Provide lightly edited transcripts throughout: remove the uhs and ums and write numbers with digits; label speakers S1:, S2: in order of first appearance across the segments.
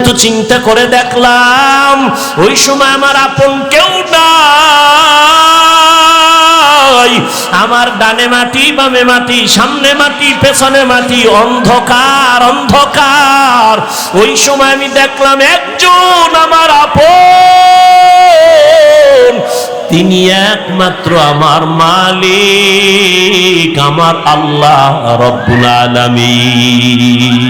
S1: কিন্তু চিন্তা করে দেখলাম ওই সময় আমার আপন কেউ নাই। আমার ডানে মাটি, বামে মাটি, সামনে মাটি, পেছনে মাটি, অন্ধকার অন্ধকার। ওই সময় আমি দেখলাম একজন আমার আপন, তিনি একমাত্র আমার মালিক, আমার আল্লাহ রব্বুল আলামিন।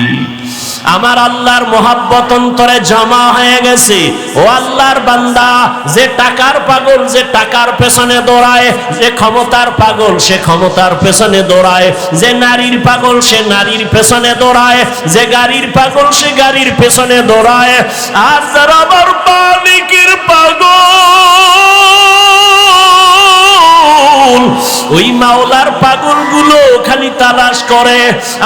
S1: আমার আল্লাহর মোহাব্বত অন্তরে জমা হয়ে গেছে। ও আল্লাহর বান্দা, যে টাকার পাগল সে টাকার পেছনে দৌড়ায়, যে ক্ষমতার পাগল সে ক্ষমতার পেছনে দৌড়ায়, যে নারীর পাগল সে নারীর পেছনে দৌড়ায়, যে গাড়ির পাগল সে গাড়ির পেছনে দৌড়ায়, আর যারা আমার মালিকের পাগল, ওই মাওলার পাগলগুলো খালি তালাশ করে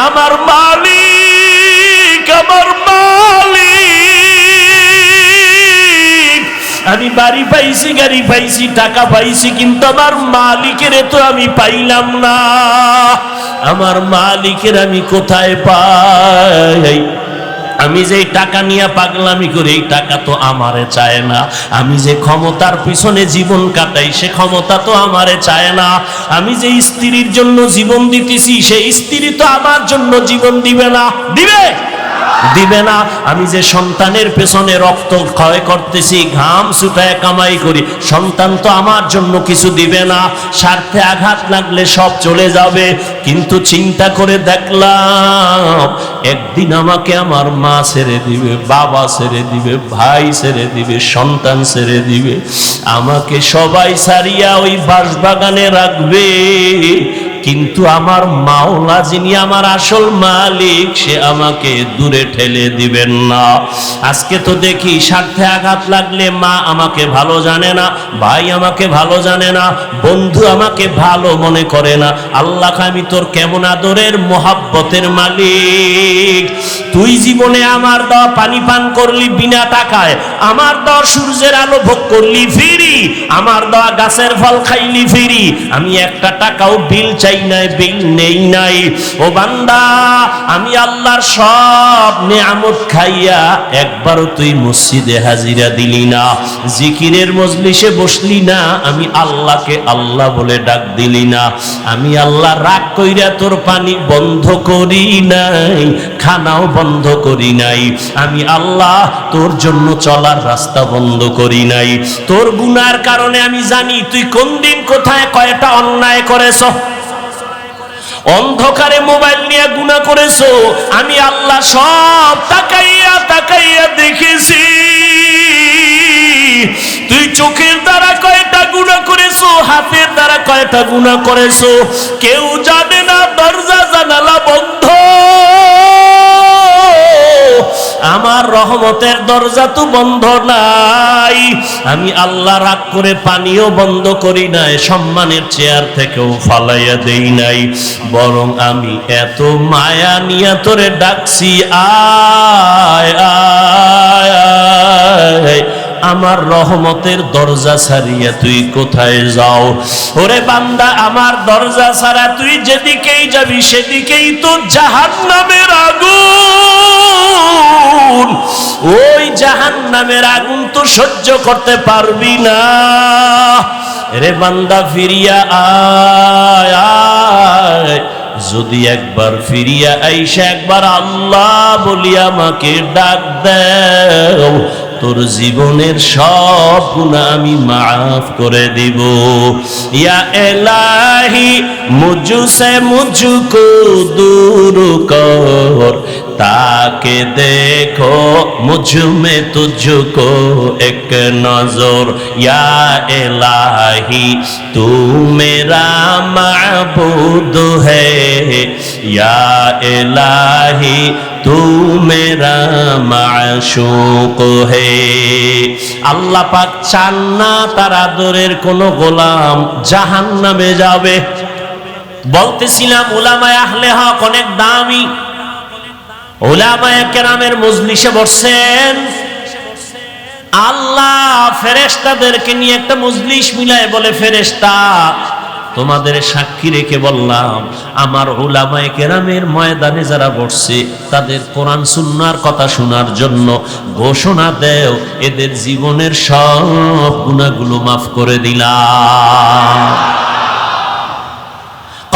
S1: আমার মালিক, আমার মালিক। আমি বাড়ি পাইছি, গাড়ি পাইছি, টাকা পাইছি, কিন্তু আমার মালিকের তো আমি পাইলাম না। আমার মালিকের আমি কোথায় পাই? আমি যে টাকা নিয়ে পাগলামি করি, এই টাকা তো আমারে চায় না। আমি যে ক্ষমতার পিছনে জীবন কাটাই, সে ক্ষমতা তো আমারে চায় না। আমি যে স্ত্রীর জন্য জীবন দিতেছি, সেই স্ত্রী তো আমার জন্য জীবন দিবে না। দিবে? দিবে না। আমি যে সন্তানের পেছনে রক্ত ক্ষয় করতেছি, ঘাম ছুটায় কামাই করি, সন্তান তো আমার জন্য কিছু দিবে না। স্বার্থে আঘাত লাগলে সব চলে যাবে। কিন্তু চিন্তা করে দেখলাম একদিন আমাকে আমার মা ছেড়ে দিবে, বাবা ছেড়ে দিবে, ভাই ছেড়ে দিবে, সন্তান ছেড়ে দিবে। আমাকে সবাই ছাড়িয়া ওই বাঁশবাগানে রাখবে, কিন্তু আমার মাওলা যিনি আমার আসল মালিক, সে আমাকে দূরে ঠেলে দিবেন না। আজকে তো দেখি স্বার্থে আঘাত লাগলে মা আমাকে ভালো জানে না, ভাই আমাকে ভালো জানে না, বন্ধু আমাকে ভালো মনে করে না। আল্লাহ, আমি তোর কেমন আদরের মোহাব্বতের মালিক। তুই জীবনে আমার দেওয়া পানি পান করলি বিনা টাকায়, আমার দেওয়া সূর্যের আলো ভোগ করলি ফ্রি, আমার দেওয়া গাছের ফল খাইলি ফ্রি। আমি একটা টাকাও বিল চাই নাই, বিল নেই নাই। ও বান্দা, আমি আল্লাহর সব নিয়ামত খাইয়া একবারও তুই মসজিদে হাজিরা দিলি না, জিকিরের মজলিসে বসলি না, আমি আল্লাহকে আল্লাহ বলে ডাক দিলি না। আমি আল্লাহ রাগ কইরা তোর পানি বন্ধ করি নাই, খানাও বন্ধ করি নাই। আমি আল্লাহ তোর জন্য চলার রাস্তা বন্ধ করি নাই। তোর গুনার কারণে আমি জানি তুই কোন দিন কোথায় কয়টা অন্যায় করেছ। অন্ধকারে মোবাইল নিয়ে গুনাহ করেছো, আমি আল্লাহ সব তাকাইয়া তাকাইয়া দেখেছি। তুই চোখের দ্বারা কয়টা গুনাহ করেছো, হাতের দ্বারা কয়টা গুনাহ করেছো, কেউ জানে না। দরজা জানালা বন্ধ, আমার রহমতের দরজা তো বন্ধ নাই। আমি আল্লাহ রাগ করে পানিও বন্ধ করি নাই, সম্মানের চেয়ার থেকেও ফালাইয়া দেই নাই, বরং আমি এত মায়া নিয়ে তোরে ডাকছি, আয় আয় আয়। আমার রহমতের দরজা ছাড়িয়া তুই কোথায় যাও? ওরে বান্দা, আমার দরজা ছাড়া তুই যেদিকেই যাবি সেদিকেই তো জাহান্নামের আগুন। ওই জাহান্নামের আগুন তো সহ্য করতে পারবি না। রে বান্দা, ফিরিয়া আয় আয়। যদি একবার ফিরিয়া আইসা একবার আল্লাহ বলি আমাকে ডাক দাও, তোর জীবনের সব গুনাহ আমি মাফ করে দিব। ইয়া ইলাহি মুঝসে মুঝকো দূর কর, তাকে দেখো মুঝ মে তুঝকো এক নজর। ইয়া ইলাহি তু মেরা মাবুদ হ্যায়, ইয়া ইলাহি তু মেরা মাশূক হে। আল্লাহ পাক চান না তার আদরের কোন গোলাম জাহান্নামে যাবে। বলতেছিলাম উলামায়ে আহলে হক অনেক দামি। উলামায়ে কেরামের মজলিসে বসছেন, আল্লাহ ফেরেশতাদেরকে নিয়ে একটা মজলিস মিলায় বলে, ফেরেশতা তোমাদের সাক্ষী রেখে বললাম, আমার উলামায়ে কেরামের ময়দানে যারা বসছে তাদের কোরআন সুন্নাহর কথা শোনার জন্য ঘোষণা দেও, এদের জীবনের সব গুনাহগুলো মাফ করে দিলাম।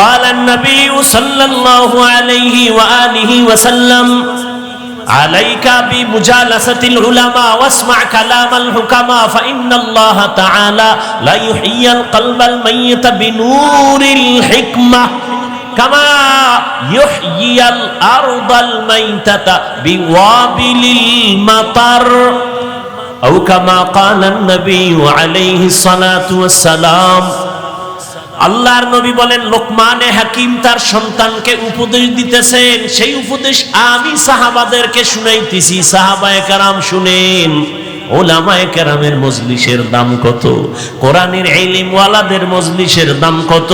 S1: قال النبي صلى الله عليه وآله وسلم عليك بمجالسة العلماء واسمع كلام الحكماء فإن الله تعالى لا يحيي القلب الميت بنور الحكمة كما يحيي الأرض الميتة بوابل المطر أو كما قال النبي عليه الصلاة والسلام। আল্লাহর নবী বলেন, লোকমানে হাকিম তার সন্তানকে উপদেশ দিতেছেন, সেই উপদেশ আমি সাহাবাদেরকে শুনাইতেছি। সাহাবায়ে কেরাম শুনেন। উলামায়ে কেরামের মজলিসের দাম কত, কোরআনের ইলম ওয়ালাদের মজলিসের দাম কত।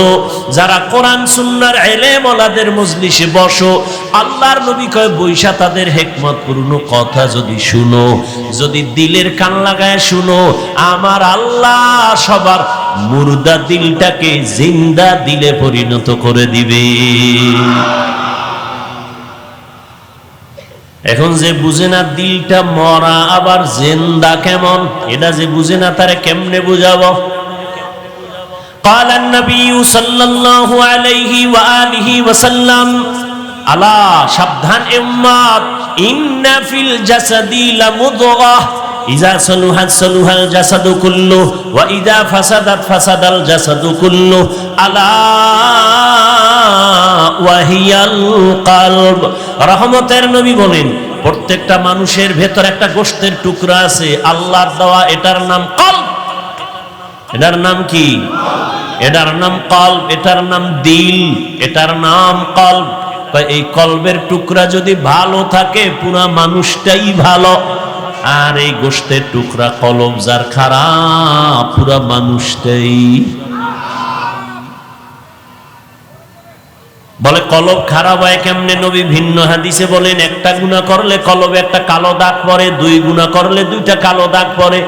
S1: যারা কোরআন সুন্নাহর ইলম ওয়ালাদের মজলিসে বসো, আল্লাহর নবী কয় বৈশা তাদের হিকমতপূর্ণ কথা যদি শুনো, যদি দিলের কান লাগায় শুনো, আমার আল্লাহ সবার মুর্দা দিলটাকে জিন্দা দিলে পরিণত করে দিবে। এখন যে বুঝে না দিলটা মরা আবার জিন্দা কেমন, এটা যে বুঝে না তারে কেমনে বুঝাবো? قال النبي صلى الله عليه وآله وسلم আলা সাবধান উম্মত, ইন্না ফিল জাসাদি লামুদগাহ ইযা সালুহাত সালুহাল জাসাদু কুল্লু ওয়া ইযা ফাসাদাত ফাসাদাল জাসাদু কুল্লু আলা ওয়া হিয়াল কলব। রহমতের নবী বলেন, প্রত্যেকটা মানুষের ভেতর একটা গোশতের টুকরা আছে, আল্লাহর দেওয়া, এটার নাম কলব। এটার নাম কি? এটার নাম কলব, এটার নাম দিল, এটার নাম কলব। এই কলবের টুকরা যদি ভালো থাকে পুরা মানুষটাই ভালো, আর এই গোশতের টুকরা কলব যার খারাপ পুরা মানুষটাই। বলে কলব খারাপ হয় কেমনে? নবী ভিন্ন হাদিসে বলেন, একটা গুনাহ করলে কলবে একটা কালো দাগ পড়ে, দুই গুনাহ করলে দুইটা কালো দাগ পড়ে।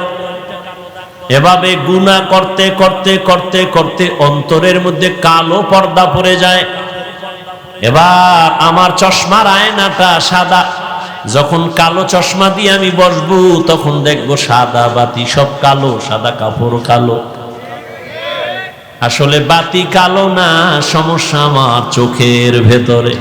S1: এভাবে গুনাহ করতে করতে করতে করতে অন্তরের মধ্যে কালো পর্দা পড়ে যায়। এবার আমার চশমার আয়নাটা সাদা, যখন কালো চশমা দিয়ে আমি বসবো তখন দেখবো সাদা বাতি সব কালো, সাদা কাপড় কালো। আসলে বাতি কালো না, সমস্যা আমার চোখের ভেতরে।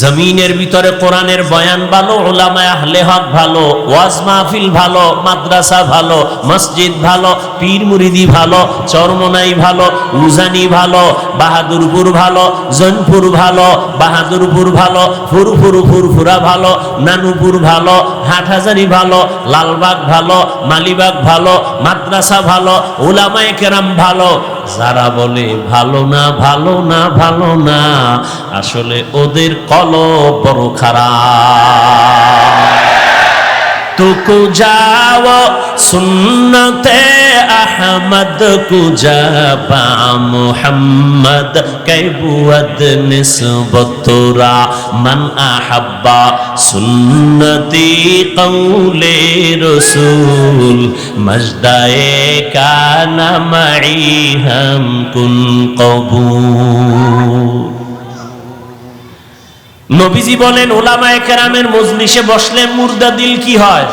S1: জমিনের ভিতরে কোরআনের বয়ান ভালো, উলামায়ে আহলে হক ভালো, ওয়াজ মাহফিল ভালো, মাদ্রাসা ভালো, মসজিদ ভালো, পীর মুরিদি ভালো, চরমনাই ভালো, উজানি ভালো, বাহাদুরপুর ভালো, জৈনপুর ভালো, বাহাদুরপুর ভালো, ফুরফুরা ভালো, নানুপুর ভালো, হাটহাজারী ভালো, লালবাগ ভালো, মালিবাগ ভালো, মাদ্রাসা ভালো, উলামায়ে কেরাম ভালো। যারা বলে ভালো না ভালো না ভালো না, আসলে ওদের কলব বড় খারাপ। তুকু যাও সুন্নতে আহমদ কুজা পা মুহাম্মদ কৈবুদ নিসবতরা মান আহাব্বা সুন্নতি কৌলে রসুল মজদায়ে কানা মাই হাম কুন কবুল। নবীজি বলেন, উলামায়ে কেরামের মজলিসে বসলে মুর্দা দিল কি হয়?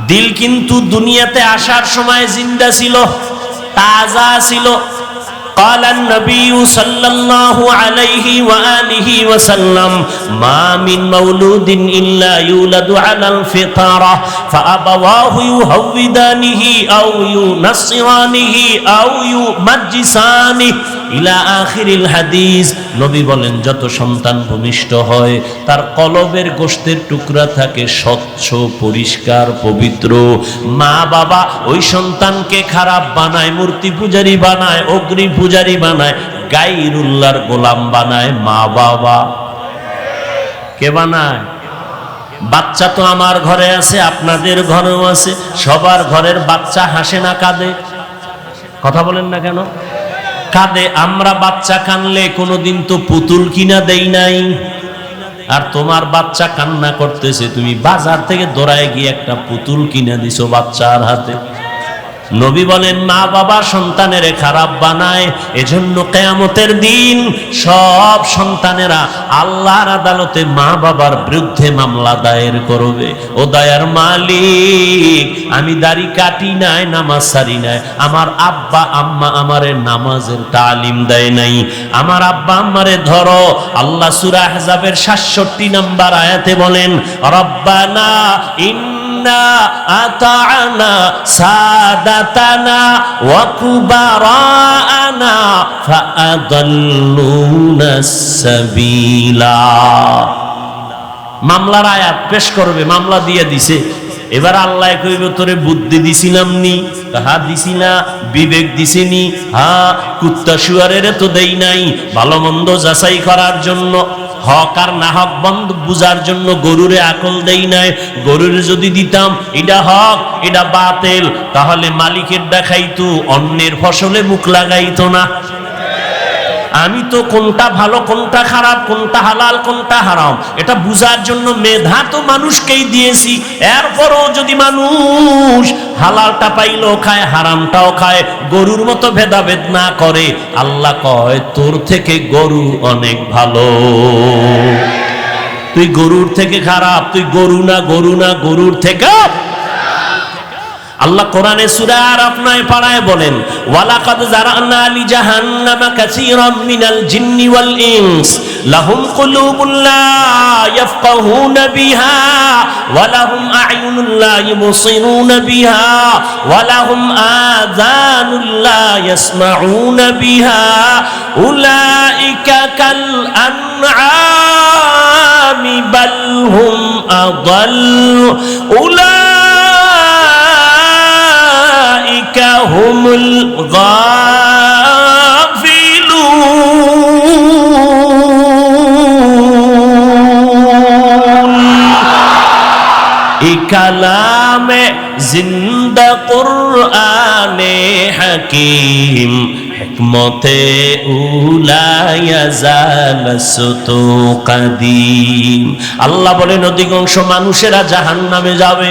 S1: দিল কিন্তু দুনিয়াতে আসার সময় জিন্দা ছিল, তাজা ছিল। قال النبي صلى الله عليه وآله وسلم ما من مولود إلا يولد على الفطرة فأبواه يهودانه أو ينصرانه أو يمجسانه ইলা আখিরিল হাদিস। নবী বলেন, যত সন্তান ভূমিষ্ঠ হয় তার কলবের গোশতের টুকরা থাকে স্বচ্ছ, পরিষ্কার, পবিত্র। মা বাবা ওই সন্তানকে খারাপ বানায়, মূর্তি পূজারী বানায়, অগ্নি পূজারী বানায়, গায়রুল্লাহর গোলাম বানায়। মা বাবা কে বানায়? বাচ্চা তো আমার ঘরে আছে, আপনাদের ঘরেও আছে, সবার ঘরের বাচ্চা হাসে না কাঁদে? কথা বলেন না কেন? কাঁদে। আমরা বাচ্চা কানলে কোনোদিন তো পুতুল কিনা দেই নাই। আর তোমার বাচ্চা কান্না করতেছে, তুমি বাজার থেকে দৌড়ায় গিয়ে একটা পুতুল কিনা দিছো বাচ্চার হাতে। নবী বলেন মা বাবা সন্তানের খারাপ বানায়, এজন্য কিয়ামতের দিন সব সন্তানেরা আল্লাহর আদালতে মা বাবার বিরুদ্ধে মামলা দায়ের করবে। ও দয়ার মালিক, আমি দাড়ি কাটি নাই, নামাজ সারি নাই, আমার আব্বা আম্মা আমারে নামাজের তালিম দেয় নাই, আমার আব্বা আম্মারে ধরো। আল্লাহ সূরা আহজাবের ৬৭ নম্বর আয়াতে বলেন রব্বানা আতা'না সাদাতানা ওয়া কুবারানা ফাআদাল্লুনাস সাবিলা। মামলার আয়াত পেশ করবে, মামলা দিয়ে দিছে। এবার আল্লাহ কইব তোরে বুদ্ধি দিছিলাম নি? হ্যাঁ দিছি না। বিবেক দিছিনি? হ্যাঁ। কুত্তা শুয়ারের তো দেই নাই, ভালো মন্দ যাচাই করার জন্য, হক আর না হক বন্ধ বুঝার জন্য গরুরে আকল দেই নাই। গরুরে যদি দিতাম এটা হক এটা বাতিল, তাহলে মালিকের দেখাইতো, অন্যের ফসলে মুখ লাগাইতো না। আমি তো কোনটা ভালো কোনটা খারাপ, কোনটা হালাল কোনটা হারাম এটা বুঝার জন্য মেধা তো মানুষকেই দিয়েছি। এরপরও যদি মানুষ হালালটা পাইলেও খায়, হারামটাও খায়, গরুর মতো ভেদাভেদ না করে, আল্লাহ কয় তোর থেকে গরু অনেক ভালো, তুই গরুর থেকে খারাপ, তুই গরু না, গরু না, গরুর থেকে। আল্লাহ কোরআনে সূরা আরাফ 9 পারায় বলেন ওয়ালাকাদ জারানা লি জাহান্নামা কাসীরাম মিনাল জিন্নি ওয়াল ইনস লাহুম কুলুবুন লা ইয়াফকাহুনা বিহা ওয়া লাহুম আ'য়ুনুন লা ইউবসিরুনা বিহা ওয়া লাহুম আযানুন লা ইয়াসমাউনা বিহা উলাইকা কাল আনআমি বাল হুম আযাল হুমুল গাফিলুন। এই কালামে জিন্দা কুরআনে হাকিম হিকমতে উলা ইয়াজালাসতু কাদিম। আল্লাহ বলেন অধিকাংশ মানুষেরা জাহান্নামে যাবে।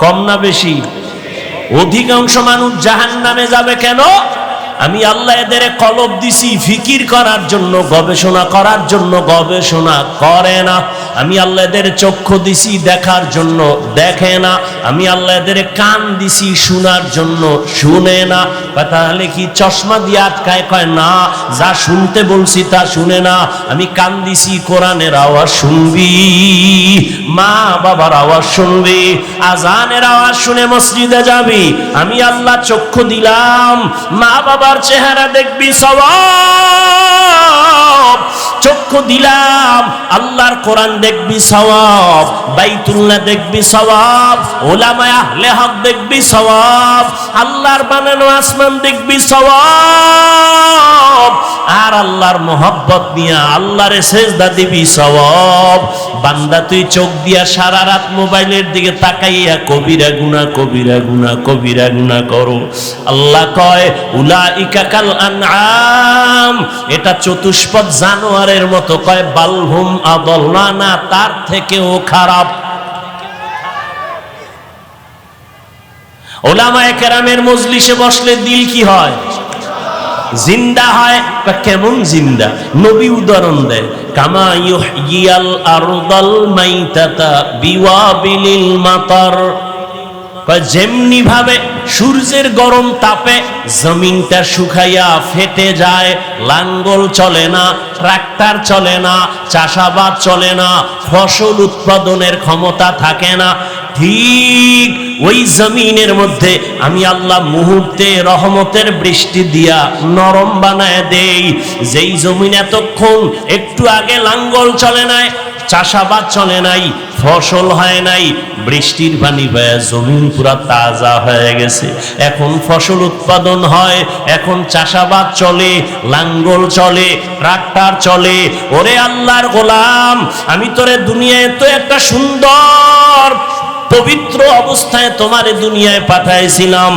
S1: কম না বেশি? অধিকাংশ মানুষ জাহান্নামে যাবে। কেন? আমি আল্লাহ এদের কলব দিছি ফিকির করার জন্য, গবেষণা করার জন্য, গবেষণা করে না। আমি আল্লাহ এদের চক্ষু দিছি দেখার জন্য, দেখে না। আমি আল্লাহ এদের কান দিছি শোনার জন্য, শুনে না। তাহলে কি চশমা দিয়ে আটকায়? কয় না, যা শুনতে বলছি তা শুনে না। আমি কান দিছি কোরআনের আওয়াজ শুনবি, মা বাবার আওয়াজ শুনবি, আজানের আওয়াজ শুনে মসজিদে যাবি। আমি আল্লাহ চক্ষু দিলাম, মা বাবার চেহারা দেখবি সওয়াব। চক্ষু দিলাম, আল্লাহর কোরআন দেখবি সওয়াব, বাইতুল্লাহ দেখবি সওয়াব, উলামায়ে আহলে হক দেখবি সওয়াব, আল্লাহর বানানো আসমান দেখবি সওয়াব, আর আল্লাহর মোহাব্বত নিয়ে আল্লাহরে সেজদা দিবি সওয়াব। বান্দা তুই চোখ দিয়া সারা রাত মোবাইলের দিকে তাকাইয়া কবিরা গুনাহ, কবিরা গুনাহ, কবিরা গুনাহ করো। আল্লাহ কয় উলাইকা কাল আনআম, এটা চতুষ্পদ জানোয়ারের মতো। কয় বালহুম আদাল্লা, না তার থেকেও খারাপ। উলামায়ে কেরামের মজলিসে বসলে দিল কি হয়? জিন্দা হয়। কেমন জিন্দা? নবী উদাহরণ দেয় কামা ইউহয়িল আরদাল মাইতাতা বিওয়াবিলিল মাতার। যেমনি ভাবে সূর্যের গরম তাপে জমিনটা শুকাইয়া ফেটে যায়, লাঙ্গল চলে না, ট্রাক্টর চলে না, চাষাবাদ চলে না, ফসল উৎপাদনের ক্ষমতা থাকে না, ঠিক ওই জমিনের মধ্যে আমি আল্লাহ মুহূর্তে রহমতের বৃষ্টি দিয়া নরম বানায় দেই। যেই জমিন এতক্ষণ একটু আগে লাঙ্গল চলে নাই, চাষাবাদ চলে নাই, ফসল হয় নাই, বৃষ্টির পানি পায় জমিন পুরা তাজা হয়ে গেছে। এখন ফসল উৎপাদন হয়, এখন চাষাবাদ চলে, লাঙ্গল চলে, ট্রাক্টর চলে। ওরে আল্লাহর গোলাম, আমি তোরে দুনিয়ায় তো একটা সুন্দর পবিত্র অবস্থায় তোমারে দুনিয়ায় পাঠাইছিলাম।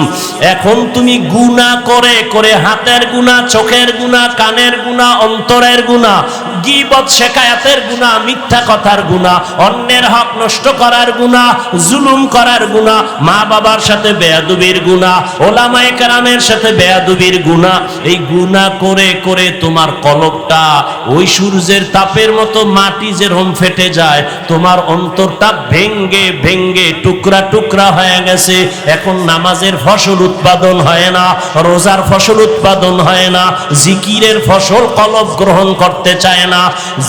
S1: এখন তুমি গুনাহ করে করে, হাতের গুনাহ, চোখের গুনাহ, কানের গুনাহ, অন্তরের গুনাহ, গীবত শেকায়াতের গুনাহ, মিথ্যা কথার গুনাহ, অন্যের হক নষ্ট করার গুনাহ, জুলুম করার গুনাহ, মা বাবার সাথে বেয়াদবির গুনাহ, ওলামায়ে কেরামের সাথে বেয়াদবির গুনাহ। এই গুনাহ করে করে তোমার কলবটা ওই সূর্যের তাপের মতো মাটি যেরকম ফেটে যায়, তোমার অন্তরটা ভেঙ্গে ভেঙ্গে টুকরা টুকরা হয়ে গেছে। এখন নামাজের ফসল উৎপাদন হয় না, রোজার ফসল উৎপাদন হয় না, জিকিরের ফসল কলব গ্রহণ করতে চায় না,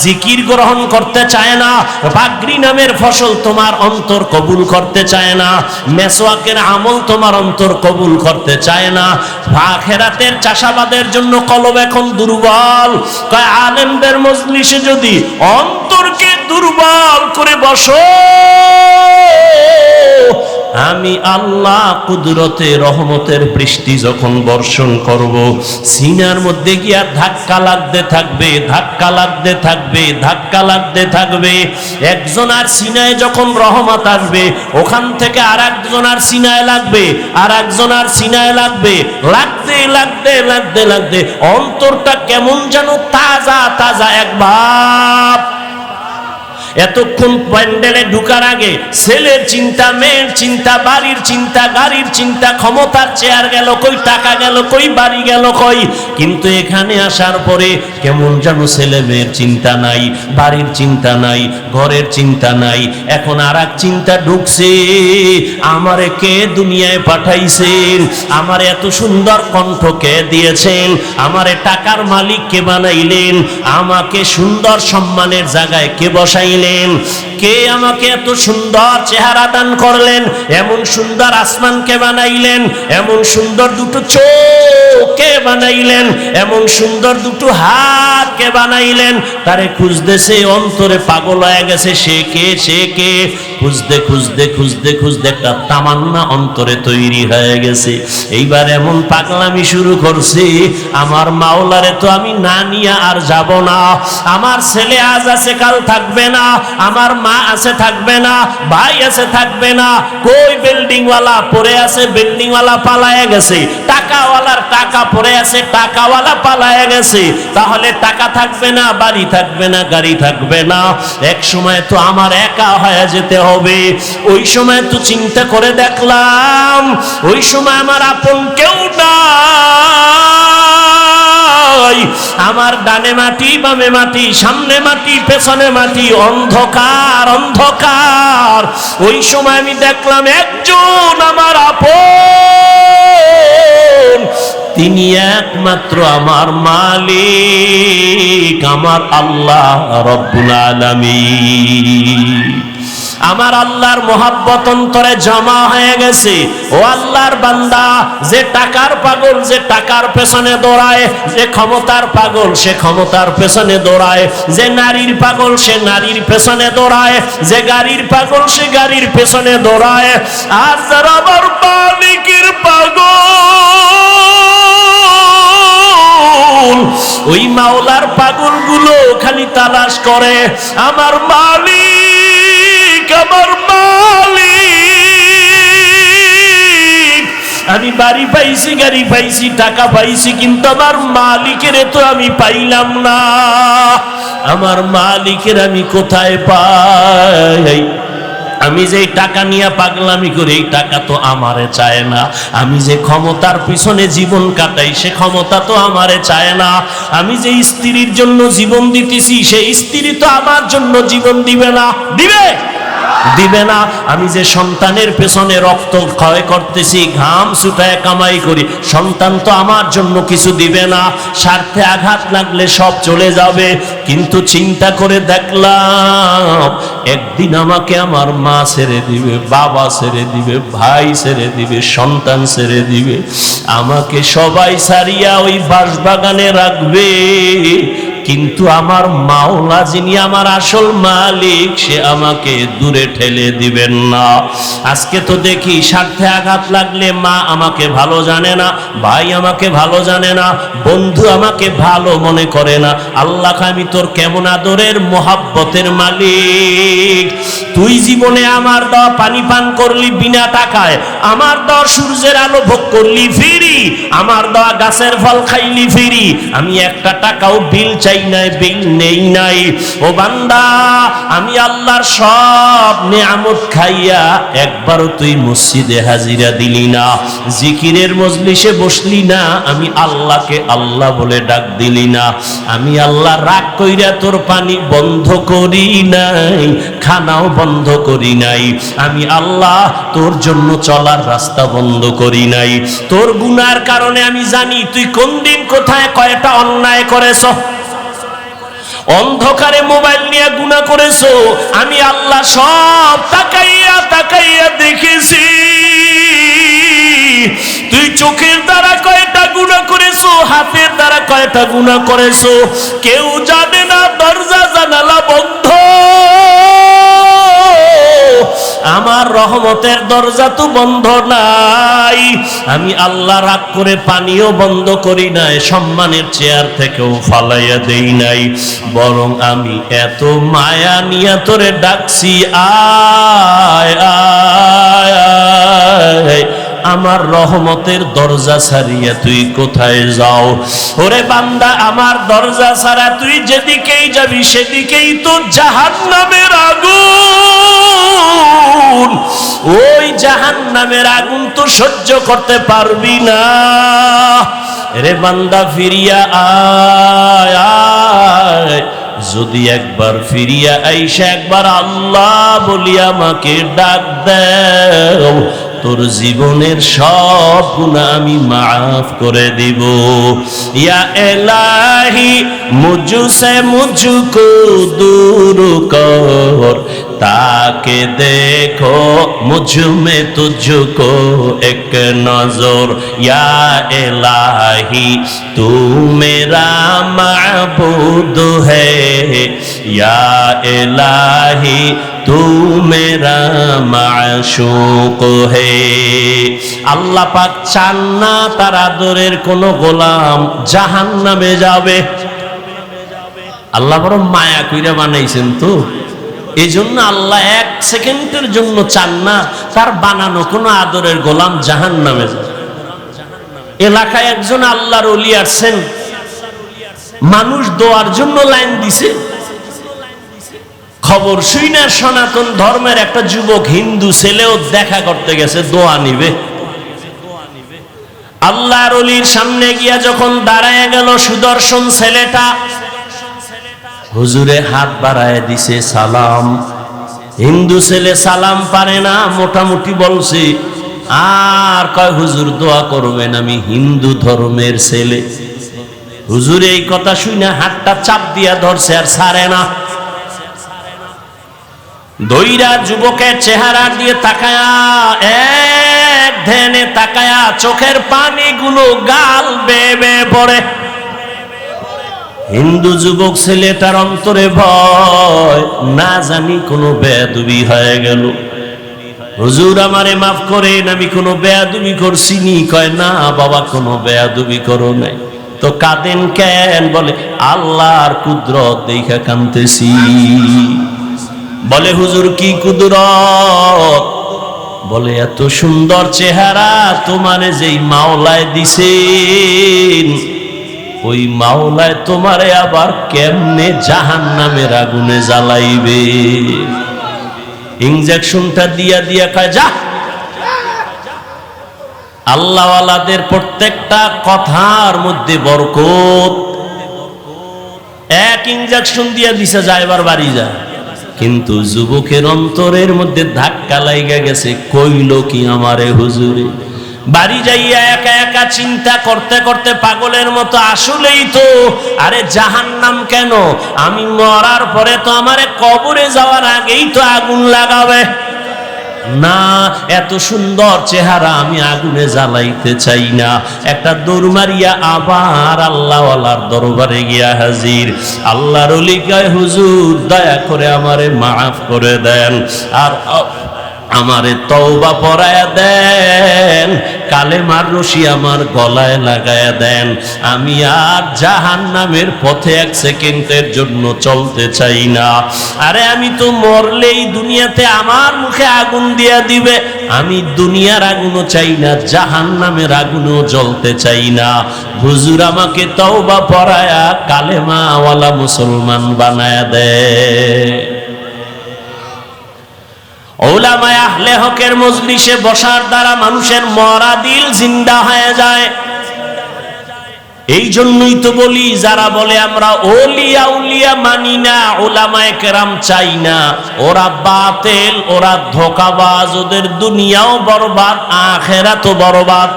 S1: জিকির গ্রহণ করতে চায় না, পাগড়ি নামের ফসল তোমার অন্তর কবুল করতে চায় না, মেসওয়াকের আমল তোমার অন্তর কবুল করতে চায় না। আখিরাতের চাষাবাদের জন্য কলব এখন দুর্বল। কয় আলেমদের মজলিসে যদি অন্তরকে দুর্বল করে বসো, আমি আল্লাহ কুদরতে রহমতের বৃষ্টি যখন বর্ষণ করব, সিনার মধ্যে গিয়া ধাক্কা লাগতে থাকবে, ধাক্কা লাগতে থাকবে, ধাক্কা লাগতে থাকবে। একজনের সিনায় যখন রহমত আসবে, ওখান থেকে আর একজনের সিনায় লাগবে, আর একজনের সিনায় লাগবে, লাগতে লাগতে লাগতে লাগতে অন্তরটা কেমন যেন তাজা তাজা এক ভাব। এতক্ষণ প্যান্ডেলে ঢুকার আগে ছেলের চিন্তা, মেয়ের চিন্তা, বাড়ির চিন্তা, গাড়ির চিন্তা, ক্ষমতার চেয়ার গেল কই, টাকা গেল কই, বাড়ি গেল কই। কিন্তু এখানে আসার পরে কেমন যেন ছেলে মেয়ের চিন্তা নাই, বাড়ির চিন্তা নাই, ঘরের চিন্তা নাই। এখন আর এক চিন্তা ঢুকছে, আমারে কে দুনিয়ায় পাঠাইছেন, আমারে এত সুন্দর কণ্ঠ কে দিয়েছেন, আমারে টাকার মালিক কে বানাইলেন, আমাকে সুন্দর সম্মানের জায়গায় কে বসাইলেন, কে আমাকে এত সুন্দর চেহারা দান করলেন, এমন সুন্দর আসমান কে বানাইলেন, এমন সুন্দর দুটো চোখ কে বানাইলেন, এমন সুন্দর দুটো হাত কে বানাইলেন। তারে খুঁজতেছে, অন্তরে পাগল হয়ে গেছে, সে কে, সে কে, খুঁজতে খুঁজতে খুঁজতে খুঁজতে একটা তামান্না অন্তরে তৈরি হয়ে গেছে। এইবার এমন পাগলামি শুরু করছে, আমার মাওলারে তো আমি না নিয়ে আর যাব না, আমার ছেলে আজ আছে কাল থাকবে না, আমার মা আছে থাকবে না, ভাই আছে থাকবে না, কই বিল্ডিং ওয়ালা পড়ে আছে, বিল্ডিং ওয়ালা পালায়ে গেছে, টাকাওয়ালার টাকা পড়ে আছে, টাকাওয়ালা পালায়ে গেছে। তাহলে টাকা থাকবে না, বাড়ি থাকবে না, গাড়ি থাকবে না, এক সময় তো আমার একা হয়ে যেতে হবে। ওই সময় তো চিন্তা করে দেখলাম, ওই সময় আমার আপন কেউ নাই, আমার ডানে মাটি, বামে মাটি, সামনে মাটি, পেছনে মাটি, অন্ধকার অন্ধকার। ওই সময় আমি দেখলাম একজন আমার আপন, তিনি একমাত্র আমার মালিক, আমার আল্লাহ রব্বুল আলামিন। আমার আল্লাহর মোহাব্বত অন্তরে জমা হয়ে গেছে। ও আল্লাহর বান্দা, যে টাকার পাগল যে টাকার পেছনে দৌড়ায়, যে ক্ষমতার পাগল সে ক্ষমতার পেছনে দৌড়ায়, যে নারীর পাগল সে নারীর পেছনে দৌড়ায়, যে গাড়ির পাগল সে গাড়ির পেছনে দৌড়ায়, আর যারা আমার মালিকের পাগল, ওই মাওলার পাগল গুলো খালি তালাশ করে আমার মালিক, আমার মালিক। আমি বাড়ি পাইছি, গাড়ি পাইছি, টাকা পাইছি, কিন্তু আমার মালিকের তো আমি পাইলাম না। আমার মালিকের আমি কোথায় পাই? আমি যে টাকা নিয়ে পাগলামি করি, এই টাকা তো আমারে চায় না। আমি যে ক্ষমতার পিছনে জীবন কাটাই, সে ক্ষমতা তো আমারে চায় না। আমি যে স্ত্রীর জন্য জীবন দিতেছি, সেই স্ত্রী তো আমার জন্য জীবন দিবে না, দিবে দিবে না। আমি যে সন্তানের পেছনে রক্ত ক্ষয় করতেছি, ঘাম ছুটায় কামাই করি, সন্তান তো আমার জন্য কিছু দিবে না। স্বার্থে আঘাত লাগলে সব চলে যাবে। কিন্তু চিন্তা করে দেখলাম, একদিন আমাকে আমার মা ছেড়ে দিবে, বাবা ছেড়ে দিবে, ভাই ছেড়ে দিবে, সন্তান ছেড়ে দিবে, আমাকে সবাই ছাড়িয়া ওই বাঁশবাগানে রাখবে। কিন্তু আমার মাওলা যিনি আমার আসল মালিক, সে আমাকে দূরে ঠেলে দিবেন না। আজকে তো দেখি স্বার্থে আঘাত লাগলে মা আমাকে ভালো জানে না, ভাই আমাকে ভালো জানে না, বন্ধু আমাকে ভালো মনে করে না। আল্লাহ, আমি তোর কেমন আদরের মোহাব্বতের মালিক। তুই জীবনে আমার দেওয়া পানি পান করলি বিনা টাকায়, আমার দেওয়া সূর্যের আলো ভোগ করলি ফ্রি, আমার দেওয়া গাছের ফল খাইলি ফ্রি। আমি একটা টাকাও বিল চাই নাই, বিল নেই নাই। ও বান্দা, আমি আল্লাহর সব নিয়ামত খাইয়া একবারও তুই মসজিদে হাজিরা দিলি না, জিকিরের মজলিসে বসলি না, আমি আল্লাহকে আল্লাহ বলে ডাক দিলি না। আমি আল্লাহ রাগ কইরা তোর পানি বন্ধ করি নাই, খানাও বন্ধ করি নাই। আমি আল্লাহ তোর জন্য চলার রাস্তা বন্ধ করি নাই। তোর গুনার কারণে আমি জানি তুই কোন দিন কোথায় কয়টা অন্যায় করেছ। অন্ধকারে মোবাইল নিয়ে গুনাহ করেছো, আমি আল্লাহ সব তাকাইয়া তাকাইয়া দেখেছি। তুই চোখের দ্বারা কয়টা গুনাহ করেছো, হাতের দ্বারা কয়টা গুনাহ করেছো, কেউ জানে না। দরজা জানালা বন্ধ, আমার রহমতের দরজা তো বন্ধ নাই। আমি আল্লাহ রাগ করে পানিও বন্ধ করি নাই, সম্মানের চেয়ার থেকেও ফালাইয়া দেই নাই, বরং আমি এত মায়া নিয়ে তোরে ডাকছি, আয় আয় আয়। আমার রহমতের দরজা ছাড়িয়া তুই কোথায় যাও? ওরে বান্দা, আমার দরজা ছাড়া তুই যেদিকেই যাবি সেদিকেই তো জাহান্নামের আগুন। ওই জাহান্নামের আগুন তো সহ্য করতে পারবি না। রে বান্দা, ফিরিয়া আয় আয়। যদি একবার ফিরিয়া আইসা একবার আল্লাহ বলি আমাকে ডাক দাও, তোর জীবনের সব গুনাহ আমি মাফ করে দিব। ইয়া ইলাহি মুঝসে মুঝকো দূর কর, তাকে দেখো মুঝ মে তুঝকো এক নজর। ইয়া ইলাহি তু মেরা মাবুদ হ্যায়, ইয়া ইলাহি তু মেরা মাশূক হে। আল্লাহ পাক চান না তার আদরের কোন গোলাম জাহান্নামে যাবে। আল্লাহ বড় মায়া কইরা বানাইছেন তো, এই জন্য আল্লাহ এক সেকেন্ডের জন্য চান না তার বানানো কোন আদরের গোলাম জাহান্নামে যাবে। এলাকায় একজন আল্লাহর ওলি আসছেন, মানুষ দোয়ার জন্য লাইন দিছে। খবর শুই না সনাতন ধর্মের একটা যুবক হিন্দু ছেলেও দেখা করতে গেছে, দোয়া নিবে। আল্লাহর ওলির সামনে গিয়া যখন দাঁড়ায় গেল, সুদর্শন ছেলেটা হুজুরে হাত বাড়ায় দিছে সালাম। হিন্দু ছেলে সালাম পারে না, মোটামুটি বলছে, আর কয় হুজুর দোয়া করবেন, আমি হিন্দু ধর্মের ছেলে। হুজুর এই কথা শুনে হাতটা চাপ দিয়া ধরছে আর ছাড়ে না। দইরা যুবকের চেহারা দিয়ে তাকায়া, এক ধ্যানে তাকায়া, চোখের পানিগুলো গাল বেয়ে বেয়ে পড়ে। হিন্দু যুবক ছেলেটার অন্তরে ভয়, না জানি কোনো বেয়াদবি হয়ে গেল। হুজুর আমারে মাফ করেন, আমি কোনো বেয়াদবি করছি নি? কয় না বাবা, কোনো বেয়াদবি করো নাই। তো কাঁদেন কেন? বলে আল্লাহর কুদরত দেখা কাঁদতেছি। বলে হুজুর কি কুদরত? বলে এত সুন্দর চেহারা তোমারে যেই মাওলায় দিছেন, ওই মাওলায় তোমারে আবার কেমনে জাহান্নামের আগুনে জ্বালাইবে। ইনজেকশনটা দিয়া দিয়া কয় যা। আল্লাহওয়ালাদের প্রত্যেকটা কথার মধ্যে বরকত। এক ইনজেকশন দিয়া দিছে, যা এবার বাড়ি যা। কিন্তু যুবকের অন্তরের মধ্যে ধাক্কা লাইগা গেছে, কইল কি আমারে হুজুরে? বাড়ি যাইয়া একা একা চিন্তা করতে করতে পাগলের মতো, আসলেই তো, আরে জাহান্নাম কেন? আমি মরার পরে তো আমারে কবরে যাওয়ার আগেই তো আগুন লাগাবে। না, এত সুন্দর চেহারা আমি আগুনে জ্বালাইতে চাই না। একটা দৌড় মারিয়া আবার আল্লাহওয়ালার দরবারে গিয়া হাজির। আল্লাহর ওলি কয়, হুজুর দয়া করে আমারে মাফ করে দেন, আর আমারে তওবা পড়ায়া দেন, কালেমার রশি আমার গলায় লাগায়া দেন। আমি আর জাহান্নামের পথে এক সেকেন্ডের জন্য চলতে চাই না। আরে আমি তো মরলেই দুনিয়াতে আমার মুখে আগুন দিয়া দিবে। আমি দুনিয়ার আগুনও চাই না, জাহান্নামের আগুনও জ্বলতে চাই না। হুজুর আমাকে তওবা পড়ায়া কালেমাওয়ালা মুসলমান বানায়া দেয়। উলামায়ে আহলে হকের মজলিসে বসার দ্বারা মানুষের মরা দিল জিন্দা হয়ে যায়। এই জন্যই তো বলি, যারা বলে আমরা ওলিয়া উলিয়া মানি না, উলামায়ে কেরাম চাই না, ওরা বাতিল, ওরা ধোঁকাবাজ, ওদের দুনিয়াও বরবাদ, আখিরাতও বরবাদ।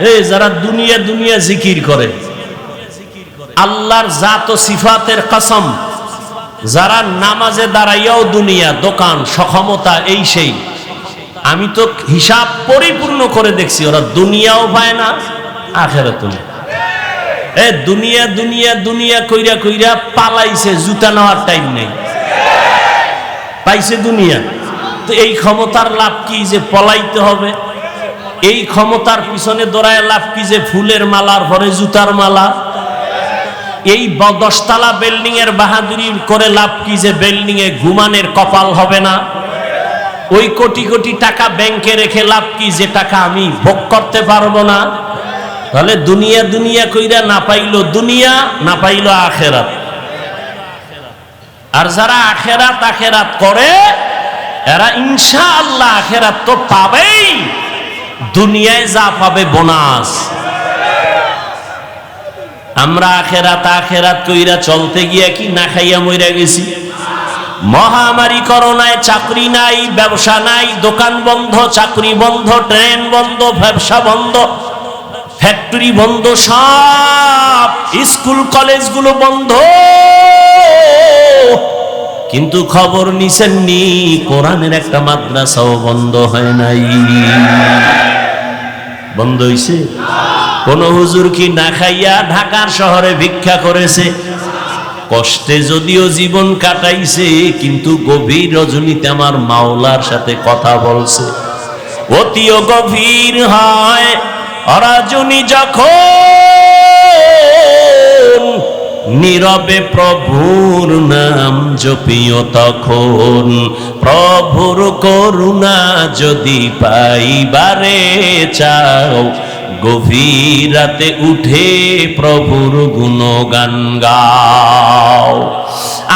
S1: এই যারা দুনিয়া দুনিয়া জিকির করে, আল্লাহর জাত ও সিফাতের কসম, যারা নামাজে দাঁড়াইয়াও দুনিয়া, দোকান, সক্ষমতা, এই সেই, আমি তো হিসাব পরিপূর্ণ করে দেখছি, ওরা দুনিয়াও পায় না, আখিরাতও না। এ দুনিয়া দুনিয়া দুনিয়া কইরা কইরা পালাইছে, জুতা নেওয়ার টাইম নেই, পাইছে দুনিয়া। তো এই ক্ষমতার লাভ কি যে পলাইতে হবে? এই ক্ষমতার পিছনে দৌড়ায় লাভ কি যে ফুলের মালার পরে জুতার মালা? এই 10তলা বিল্ডিং এর বাহাদুরি করে লাভ কি যে বিল্ডিং এ ঘুমানের কপাল হবে না? ওই কোটি কোটি টাকা ব্যাংকে রেখে লাভ কি যে টাকা আমি ভোগ করতে পারবো না? তাহলে দুনিয়া দুনিয়া কইরা না পাইলো দুনিয়া, না পাইলো আখেরাত। আর যারা আখেরাত আখেরাত করে, এরা ইনশাআল্লাহ আখেরাত তো পাবেই, দুনিয়ায় যা পাবে বোনাস। আমরা আখেরাত আখেরাত কইরা চলতে গিয়া কি না খাইয়া মইরা গেছি? মহামারী করোনায় চাকরি নাই, ব্যবসা নাই, দোকান বন্ধ, চাকরি বন্ধ, ট্রেন বন্ধ, ব্যবসা বন্ধ, ফ্যাক্টরি বন্ধ, সব স্কুল কলেজগুলো বন্ধ। কিন্তু খবর নিছেননি, কোরআনের একটা মাদ্রাসাও বন্ধ হয় নাই। বন্ধ হইছে? কোন হুজুর কি না খাইয়া ঢাকার শহরে ভিক্ষা করেছে? কষ্টে যদিও জীবন কাটাইছে, কিন্তু গভীর রজনীতে আমার মাওলার সাথে কথা বলছে। অতিও গভীর হয় রজনী যখন, নীরবে প্রভুর নাম জপিও তখন। প্রভুর করুণা যদি পাইবারে চাও, গভীর রাতে উঠে প্রভুর গুণগান গাও।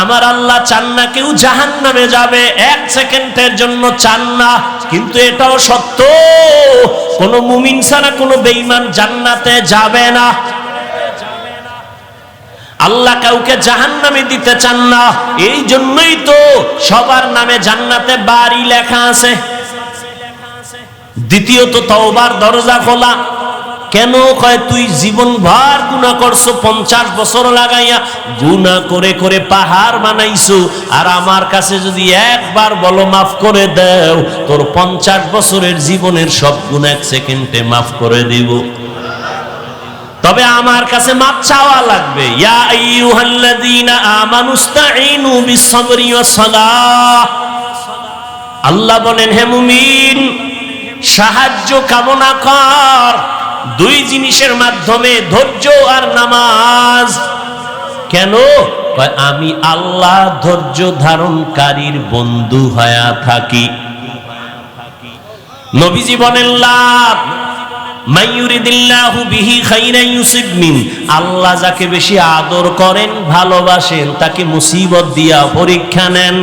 S1: আমার আল্লাহ চান না কেউ জাহান্নামে যাবে, এক সেকেন্ডের জন্য চান না। কিন্তু এটাও সত্য, কোন মুমিন ছাড়া কোন বেঈমান জান্নাতে যাবে না। আল্লাহ কাউকে জাহান্নামে দিতে চান না, এই জন্যই তো সবার নামে জান্নাতে বাড়ি লেখা আছে। দ্বিতীয়ত তওবার দরজা খোলা। কেন কয় তুই জীবন ভর গুনাহ করছো, 50 বছর লাগাইয়া গুনাহ করে করে পাহাড় বানাইছো, আর আমার কাছে যদি একবার বলো মাফ করে দাও, তোর 50 বছরের জীবনের সব গুনাহ 1 সেকেন্ডে মাফ করে দিব। তবে আমার কাছে মাপ চাওয়া লাগবে। ইয়া আইয়ুহাল্লাযীনা আমানুস্তাঈনু বিস-সাবরি ওয়াস-সালাহ। আল্লাহ বলেন, হে মুমিন, সাহায্য কামনা কর দুই জিনিসের মাধ্যমে, ধৈর্য আর নামাজ। কেন? আমি আল্লাহ ধৈর্য ধারণকারীর বন্ধু হয়ে থাকি। নবীজি বলেন, মাইয়ুরিদিল্লাহু বিহি খাইরান ইউসিব মিন। আল্লাহ যাকে বেশি আদর করেন, ভালোবাসেন, তাকে মুসিবত দিয়া পরীক্ষা নেন।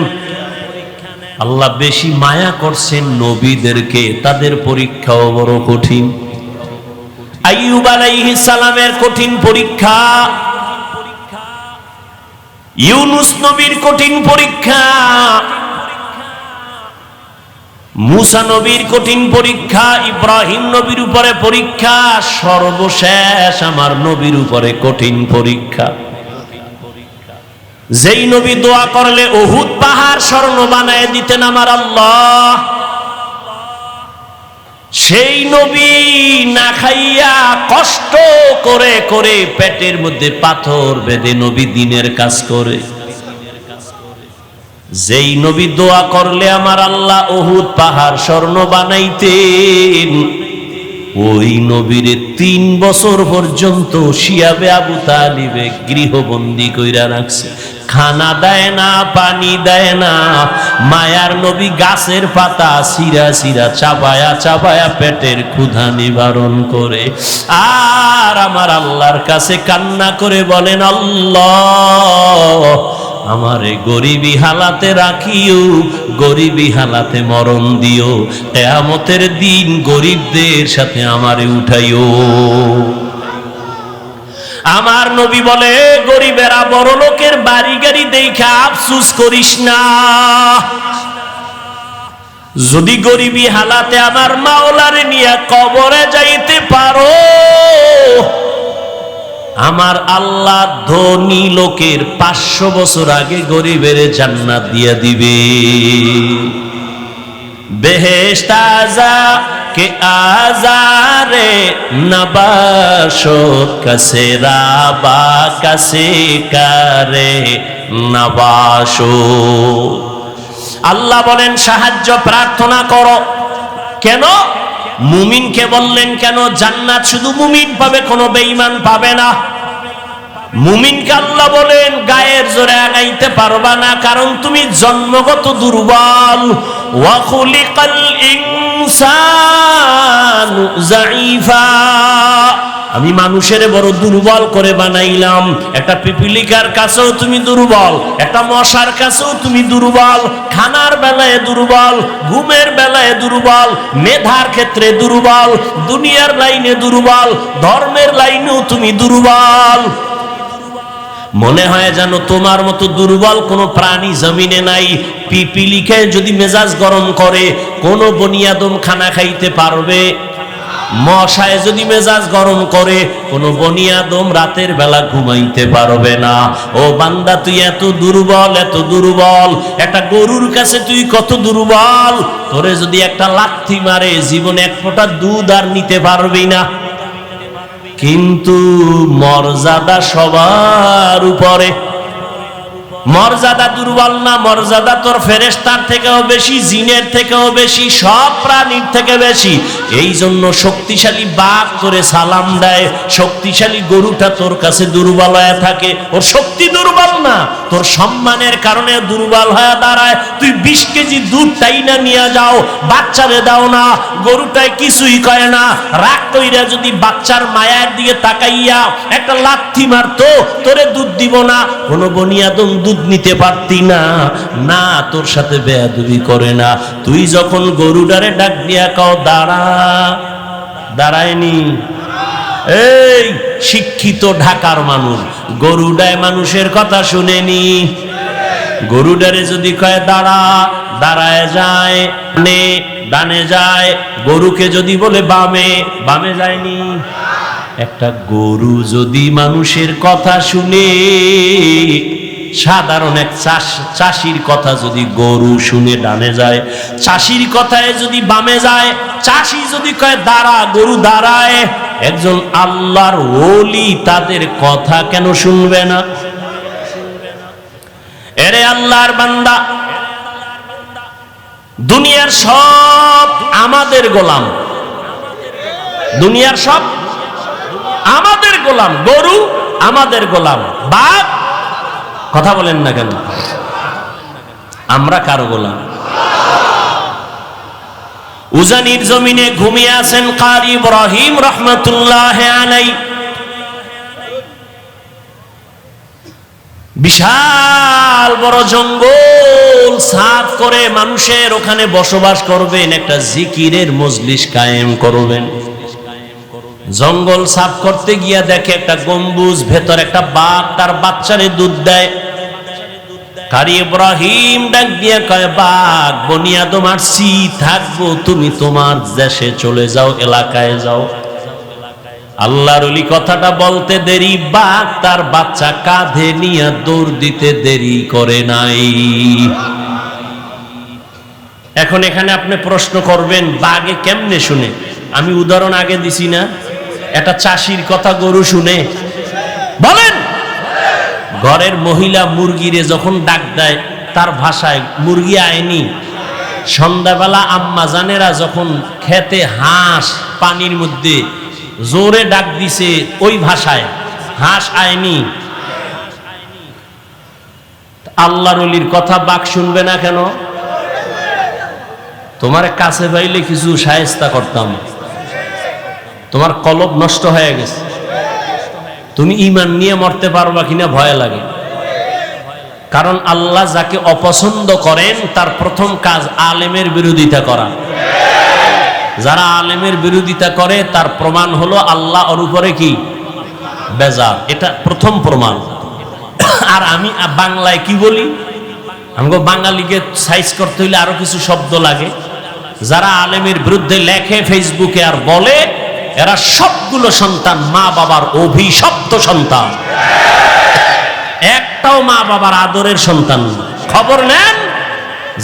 S1: আল্লাহ বেশি মায়া করছেন নবীদেরকে, তাদের পরীক্ষাও বড় কঠিন। আইয়ুব আলাইহিস সালামের কঠিন পরীক্ষা, ইউনুস নবীর কঠিন পরীক্ষা, মুসা নবীর কঠিন পরীক্ষা, ইব্রাহিম নবীর উপরে পরীক্ষা, সর্বশেষ আমার নবীর উপরে কঠিন পরীক্ষা। যেই নবী দোয়া করলে উহুদ পাহাড় স্বর্ণ বানায় দিতেন আমার আল্লাহ, সেই নবী না খাইয়া কষ্ট করে করে পেটের মধ্যে পাথর বেঁধে নবী দিনের কাজ করে। যেই নবী দোয়া করলে আমার আল্লাহ উহুদ পাহাড় স্বর্ণ বানাইতেন, ওই নবীর 3 বছর পর্যন্ত শিয়াবে আবু তালিবে গৃহবন্দী কইরা রাখছে। খানা দেয় না, পানি দেয় না। মায়ার নবী গাছের পাতা সিরা সিরা চাবায়া চাবায়া পেটের ক্ষুধা নিবারণ করে। আর আমার আল্লাহর কাছে কান্না করে বলেন, আল্লাহ আমারে গরিবী হালাতে রাখিও, গরিবী হালাতে মরণ দিও, কিয়ামতের দিন গরিবদের সাথে আমারে উঠাইও। আমার নবী বলে, গরিবেরা বড় লোকের বাড়ি গাড়ি দেখা আফসোস করিস না। যদি গরিবী হালাতে আমার মাওলারে নিয়ে কবরে যাইতে পারো, আমার আল্লাহ ধনী লোকের 500 বছর আগে গরিবের জান্নাত দিয়া দিবে। বেহেশত আজা কে আজারে নবাশো কাছে রাবা কাছে কারে নবাশো। আল্লাহ বলেন সাহায্য প্রার্থনা করো। কেন? মুমিনকে বললেন কেন? জান্নাত শুধু মুমিন পাবে, কোনো বেঈমান পাবে না। মুমিনকে আল্লাহ বলেন গায়ের জোরে আগাইতে পারবা না, কারণ তুমি জন্মগত দুর্বল। ওয়া খুলিকাল ইনসানু যায়ীফা, আমি মানুষের বড় দুর্বল করে বানাইলাম। একটা পিপিলিকার কাছেও তুমি দুর্বল, একটা মশার কাছেও তুমি দুর্বল। খানার বেলায় দুর্বল, ঘুমের বেলায় দুর্বল, মেধার ক্ষেত্রে দুর্বল, দুনিয়ার লাইনে দুর্বল, ধর্মের লাইনেও তুমি দুর্বল। মনে হয় যেন তোমার মতো দুর্বল কোনো প্রাণী জমিনে নাই। পিপিলিকায় যদি মেজাজ গরম করে, কোনো বনিয়াদম খানা খাইতে পারবে? মশায় যদি মেজাজ গরম করে, কোনো বনিয়াদম রাতের বেলা ঘুমাইতে পারবে না। ও বান্দা, তুই এত দুর্বল, এত দুর্বল। একটা গরুর কাছে তুই কত দুর্বল। তোরে যদি একটা লাথি মারে, জীবনে 1 ফোঁটা দুধ আর নিতে পারবি না। কিন্তু মর্যাদা সবার উপরে। মর্যাদা দুর্বল না, মর্যাদা তোর ফেরেশতার থেকেও বেশি, জিনের থেকেও বেশি, সব প্রাণীর থেকে বেশি। এই জন্য শক্তিশালী বাঘ করে সালাম দেয়, শক্তিশালী গরুটা তোর কাছে দুর্বল হয়ে থাকে। ওর শক্তি দুর্বল না, তোর সম্মানের কারণে দুর্বল হয়ে দাঁড়ায়। তুই 20 কেজি দুধ টাইনা নিয়ে যাও, বাচ্চারে দাও না, গরুটায় কিছুই করে না। রাগ কইরা যদি বাচ্চার মায়ের দিকে তাকাইয়া একটা লাথি মারতো, তোরে দুধ দিব না। কোনো বনিয়াদম দুধ নিতে পারতি না। না, তোর সাথে বেয়াদবি করে না। তুই যখন গরুটারে ডাক দিয়া কাও দাঁড়া, দাঁড়ায়নি। এই শিক্ষিত ঢাকার মানুষ গরুডায় মানুষের কথা শুনেনি। গরুডারে যদি কয় দাঁড়া, দাঁড়ায় যায়, ডানে যায়। গরুকে যদি বলে বামে, বামে যায়নি। একটা গরু যদি মানুষের কথা শুনে, সাধারণ এক চাষির কথা যদি গরু শুনে ডানে যায়, চাষির কথায় যদি বামে যায়, চাষি যদি কয় দাঁড়া, গরু দাঁড়ায়। একজন আল্লাহর ওলি তাদের কথা কেন শুনবে না? এরে আল্লাহর বান্দা, দুনিয়ার সব আমাদের গোলাম, দুনিয়ার সব আমাদের গোলাম। গরু আমাদের গোলাম, বাঘ, কথা বলেন না কেন? আমরা কারো গোলাম? উজানির জমিনে ঘুমিয়ে আছেন কারি ইব্রাহিম রহমতুল্লাহ আলাই। বিশাল বড় জঙ্গল সাফ করে মানুষের ওখানে বসবাস করবেন, একটা জিকিরের মজলিস কায়েম করবেন। জঙ্গল সাফ করতে গিয়া দেখে একটা গম্বুজ, ভেতর একটা বাঘ তার বাচ্চারে দুধ দেয়। কারি ইব্রাহিম ডাক দিয়ে কয়, বাঘ বনিয়াদম আসছি, থাকবো, তুমি তোমার দেশে চলে যাও, এলাকায় যাও। আল্লাহর ওলি কথাটা বলতে দেরি, বাঘ তার বাচ্চা কাঁধে নিয়ে দৌড় দিতে দেরি করে নাই। এখন এখানে আপনি প্রশ্ন করবেন, বাঘে কেমনে শুনে? আমি উদাহরণ আগে দিছি না, একটা চাষির কথা গরু শুনে? বলেন, ঘরের মহিলা মুরগিরে যখন ডাক দেয় তার ভাষায়, মুরগি আয়নি। সন্ধ্যাবেলা আম্মা জানেরা যখন খেতে হাঁস পানির মধ্যে জোরে ডাক দিছে ওই ভাষায়, হাঁস আয়নি। আল্লাহর ওলির কথা বাঘ শুনবে না কেন? তোমার কাছে পাইলে কিছু শায়েস্তা করতাম, তোমার কলব নষ্ট হয়ে গেছে, তুমি ঈমান নিয়ে মরতে পারবা কিনা ভয় লাগে। কারণ আল্লাহ যাকে অপছন্দ করেন তার প্রথম কাজ আলেমের বিরোধিতা করা। যারা আলেমের বিরোধিতা করে তার প্রমাণ হলো আল্লাহ ওর উপরে কি বেজার, এটা প্রথম প্রমাণ। আর আমি বাংলায় কি বলি, আমাকে বাঙালিকে সাইজ করতে হইলে আরো কিছু শব্দ লাগে। যারা আলেমের বিরুদ্ধে লেখে ফেসবুকে আর বলে, এরা সবগুলো সন্তান মা বাবার অভিশপ্ত সন্তান, একটাও মা বাবার আদরের সন্তান। খবর নেন,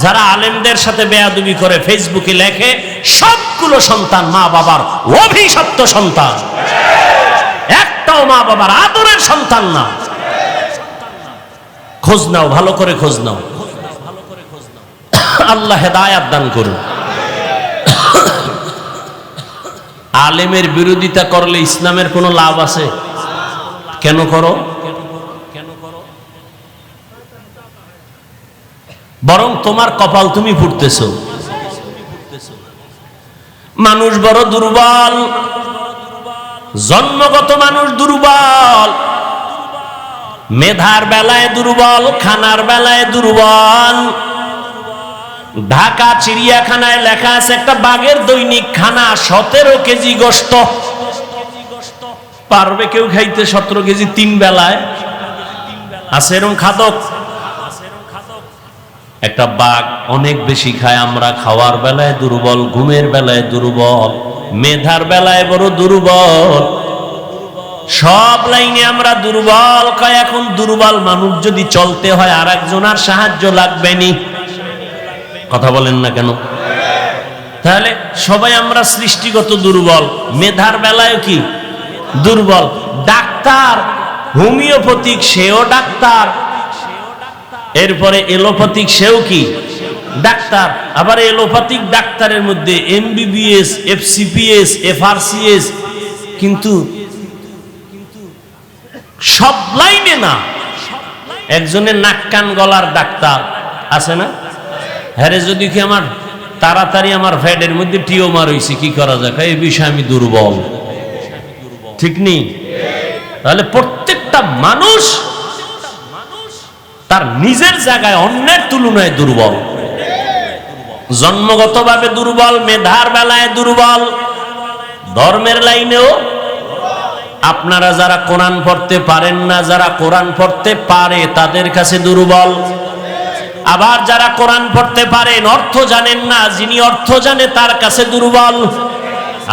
S1: যারা আলেমদের সাথে বেয়াদবি করে ফেসবুকে লেখে, সবগুলো সন্তান মা বাবার অভিশপ্ত সন্তান, একটাও মা বাবার আদরের সন্তান না। খোঁজ নাও, ভালো করে খোঁজ নাও। আল্লাহ হেদায়াত দান করুন। আলেমের বিরোধিতা করলে ইসলামের কোনো লাভ আছে? কেন করো? বরং তোমার কপাল তুমি ফুটতেছো। মানুষ বড় দুর্বল, জন্মগত মানুষ দুর্বল, মেধার বেলায় দুর্বল, খানার বেলায় দুর্বল। ঢাকা চিড়িয়াখানায় লেখা আছে একটা বাঘের দৈনিক খানা 17 কেজি গোশত। পারবে কেউ খাইতে 17 কেজি 3 বেলায়? আছে এরকম খাদক? একটা বাঘ অনেক বেশি খায়। আমরা খাওয়ার বেলায় দুর্বল, ঘুমের বেলায় দুর্বল, মেধার বেলায় বড় দুর্বল, সব লাইনে আমরা দুর্বল। কয় এখন দুর্বল মানুষ যদি চলতে হয় আর একজনের সাহায্য লাগবে নি। কথা বলেন না কেন? তাহলে সবাই আমরা সৃষ্টিগত দুর্বল, মেধার বেলায় কি দুর্বল। ডাক্তার হোমিওপ্যাথিক সেও ডাক্তার, এরপরে এলোপ্যাথিক সেও কি ডাক্তার। আবার এলোপ্যাথিক ডাক্তারের মধ্যে এমবিবিএস, এফসিপিএস, এফআরসিএস, কিন্তু সব লাইনে না। একজনের নাক কান গলার ডাক্তার আছে না? হ্যাঁ, যদি কি আমার তাড়াতাড়ি আমার ফ্যাটের মধ্যে টিউমার হয়েছে, কি করা যায়? এই বিষয়ে আমি দুর্বল, ঠিক নেই? তাহলে প্রত্যেকটা মানুষ তার নিজের জায়গায় অন্যের তুলনায় দুর্বল, জন্মগতভাবে দুর্বল, মেধার বেলায় দুর্বল, ধর্মের লাইনেও। আপনারা যারা কোরআন পড়তে পারেন না, যারা কোরআন পড়তে পারে তাদের কাছে দুর্বল। আবার যারা কোরআন পড়তে পারেন, অর্থ জানেন না, যিনি অর্থ জানে তার কাছে দুর্বল।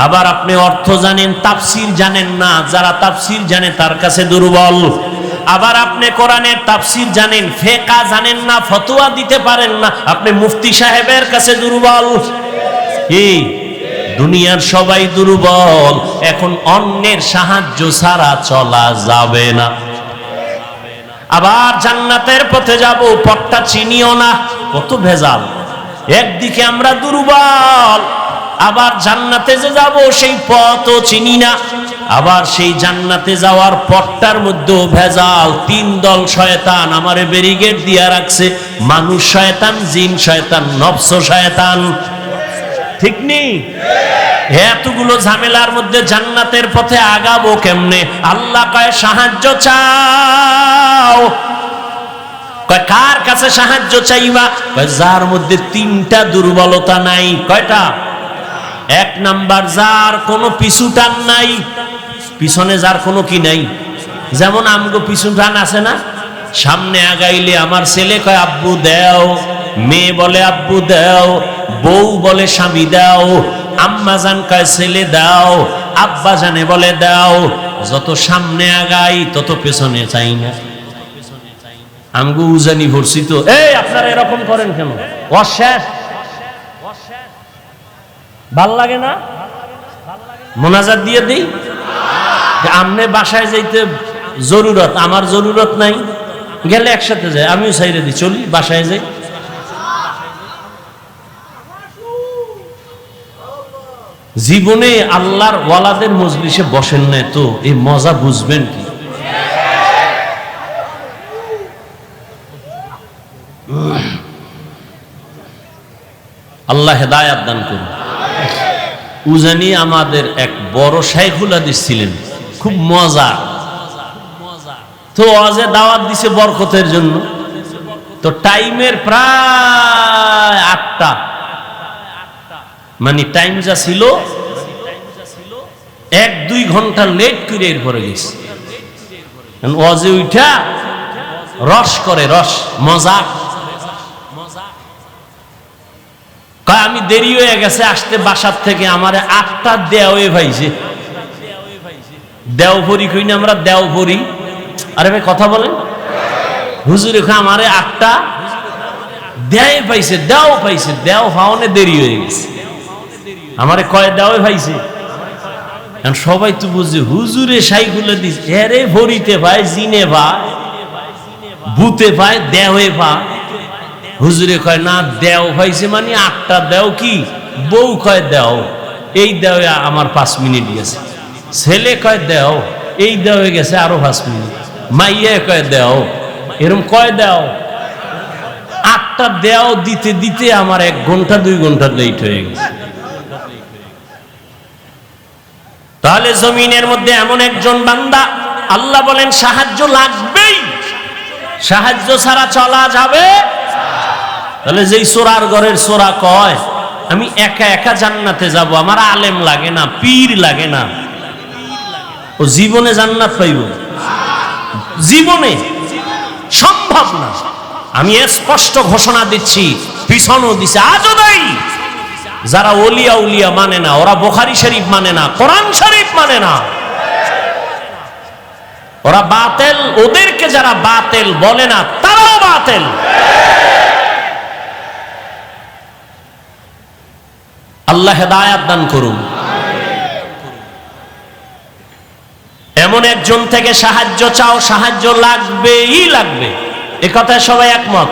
S1: আবার আপনি অর্থ জানেন, তাফসীর জানেন না, যারা তাফসীর জানে তার কাছে দুর্বল। আবার আপনি কোরআনের তাফসীর জানেন, ফিকহ জানেন না, ফতোয়া দিতে পারেন না, আপনি মুফতি সাহেবের কাছে দুর্বল। কি দুনিয়ার সবাই দুর্বল। এখন অন্যের সাহায্য ছাড়া চলা যাবে না। আবার জান্নাতের পথে যাব, পথটা চিনিও না, কত ভেজাল। একদিকে আমরা দুর্বল, আবার জান্নাতে যে যাব সেই পথও চিনি না। আবার সেই জান্নাতে যাওয়ার পথটার মধ্যেও ভেজাল। 3 দল শয়তান আমারে ব্যারিকেড দিয়া রাখছে, মানুষ শয়তান, জিন শয়তান, নফস শয়তান, ঠিক নেই? এতগুলো ঝামেলার মধ্যে জান্নাতের পথে আগাবো কেমনে? আল্লাহ কয় সাহায্য চাও। কয় কার কাছে সাহায্য চাইবা? কয় যার মধ্যে 3টা দুর্বলতা নাই। কয়টা? 1 নাম্বার, যার কোনো পিছু টান নাই, পিছনে যার কোনো কি নাই। যেমন আমগো পিছু টান আছে না, সামনে আগাইলে আমার ছেলে কয় আব্বু দেও, মেয়ে বলে আব্বু দেও, বউ বলে স্বামী দাও, আম্মা জান কয় ছেলে দাও, আব্বা জানে বলে দাও, যত সামনে আগাই তত পেছনে চাই না। আমগো উজানি ভরছি তো, এই আপনারা এরকম করেন কেন? অশেষ ভাল লাগে না? মোনাজাত দিয়ে দিই, আমনে বাসায় যাইতে জরুরত, আমার জরুরত নাই, গেলে একসাথে যায়, আমিও সাইরে দিই, চলি বাসায় যাই। জীবনে আল্লাহর ওয়ালাদের মজলিসে বসেন না তো এই মজা বুঝবেন কি? আল্লাহ হেদায়াত দান করুন। উজানি আমাদের এক বড় শাইখুল হাদিস ছিলেন, খুব মজা। তো ওয়াজে দাওয়াত দিছে বরকতের জন্য, তো টাইমের প্রায় 8টা, মানে টাইম যা ছিল 1-2 ঘন্টা লেট করে এরপরে গেছে। ওয়াজে উঠা রস করে, রস মজা। আমি দেরি হয়ে গেছে আসতে বাসার থেকে, আমারে 8টা দেওয়ে ভাইছে। দেওভরি কই না আমরা, দেওভরি। আরে ভাই কথা বলেন, হুজুর আমারে 8টা দেয় পাইছে, দেও পাইছে, দেও পাওনে দেরি হয়ে গেছে। আমারে কয় দেওয়ে পাইছে, সবাই তো বুঝছে হুজুরে সাইকুলে দিস, এরে ভরিতে ভাই, জিনে ভাই, বুতে ভাই, দেওয়ে ভা। হুজুরে কয় না, দেও পাইছে মানে 8টা দেও কি? বউ কয় দেও, এই দেও আমার 5 মিনিট গেছে। ছেলে কয় দেও, এই দেওয়ে গেছে আরো 5 মিনিট। মাইয়া কয় দেও, এরকম কয় দেও। 8টা দেও দিতে দিতে আমার 1 ঘন্টা 2 ঘন্টা লেট হয়ে গেছে। তাহলে জমিনের মধ্যে এমন একজন বান্দা, আল্লাহ বলেন সাহায্য লাগবেই, সাহায্য ছাড়া চলা যাবে? তাহলে যেই সোরার ঘরের সোরা কয় আমি একা একা জান্নাতে যাব, আমার আলেম লাগে না, পীর লাগে না, ও জীবনে জান্নাত পাইব? জীবনে সম্ভব না। আমি স্পষ্ট ঘোষণা দিচ্ছি, পিছনও দিছে, আজও দেই। যারা ওলিয়া উলিয়া মানে না, ওরা বুখারী শরীফ মানে না, কোরআন শরীফ মানে না, ওরা বাতিল। ওদেরকে যারা বাতিল বলে না, তারাও বাতিল। আল্লাহ হেদায়াত দান করুন। এমন একজন থেকে সাহায্য চাও, সাহায্য লাগবেই লাগবে, এ কথায় সবাই একমত।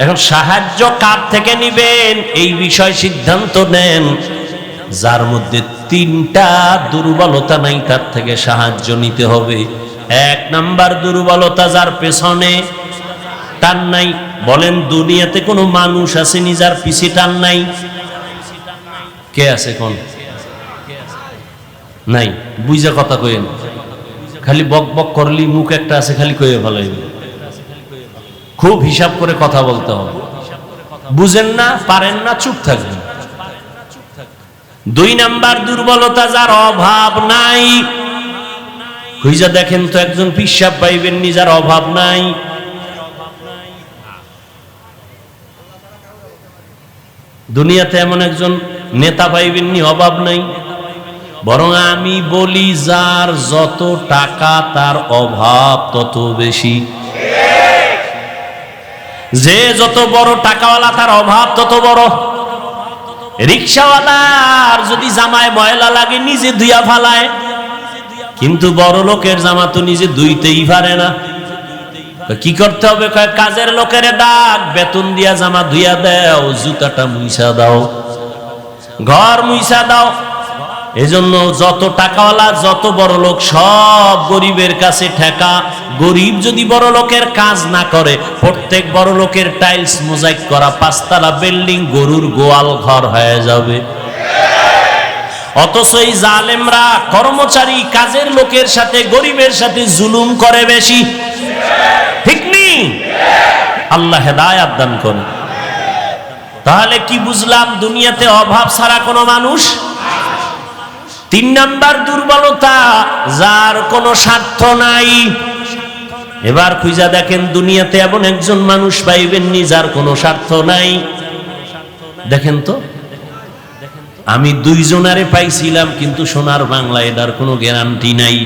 S1: এখন সাহায্য কার থেকে নিবেন এই বিষয় সিদ্ধান্ত নেন। যার মধ্যে 3টা দুর্বলতা নাই, তার থেকে সাহায্য নিতে হবে। 1 নাম্বার দুর্বলতা, যার পেছনে টান নাই। বলেন দুনিয়াতে কোনো মানুষ আছে যার পিছে টান নাই? কে আছে? কোন নাই? বুঝা কথা কইেন, খালি বক বক করলি মুখ একটা আছে খালি কইয়ে ভালো। খুব হিসাব করে কথা বলতে হবে। বুঝেন না, পারেন না, চুপ থাকবেন। 2 নাম্বার দুর্বলতা, যার অভাব নাই। খুঁজা দেখেন তো একজন পিসাব পাইবেন নি যার অভাব নাই? দুনিয়াতে এমন একজন নেতা পাইবেন নি অভাব নাই? বরং আমি বলি, যার যত টাকা তার অভাব তত বেশি। যে যত বড় টাকাওয়ালা তার অভাব তত বড়। রিকশাওয়ালার যদি জামায় ময়লা লাগে নিজে ধুইয়া ফালায়, কিন্তু বড় লোকের জামা তো নিজে ধুইতেই পারে না। কি করতে হবে? কাজের লোকের ডাক, বেতন দিয়া জামা ধুইয়া দাও, জুতাটা মুইসা দাও, ঘর মুইসা দাও। এজন্য যত টাকাওয়ালা, যত বড় লোক, সব গরিবের কাছে ঠেকা। গরিব যদি বড় লোকের কাজ না করে, প্রত্যেক বড় লোকের টাইলস মোজাইক করা 5 তলা বিল্ডিং গরুর গোয়াল ঘর হয়ে যাবে। অথচ এই জালেমরা, কর্মচারী, কাজের লোকের সাথে, গরিবের সাথে জুলুম করে বেশি। ঠিক নেই? আল্লাহ হেদায়াত দান করে। তাহলে কি বুঝলাম? দুনিয়াতে অভাব ছাড়া কোনো মানুষ। 3 নাম্বার দুর্বলতা, যার কোনো স্বার্থ নাই। এবার খুঁজা দেখেন দুনিয়াতে এমন একজন মানুষ পাইবেন নি যার কোনো স্বার্থ নাই। দেখেন তো, আমি দুইজনারে পাইছিলাম, কিন্তু সোনার বাংলা এটার কোনো গ্যারান্টি নাই।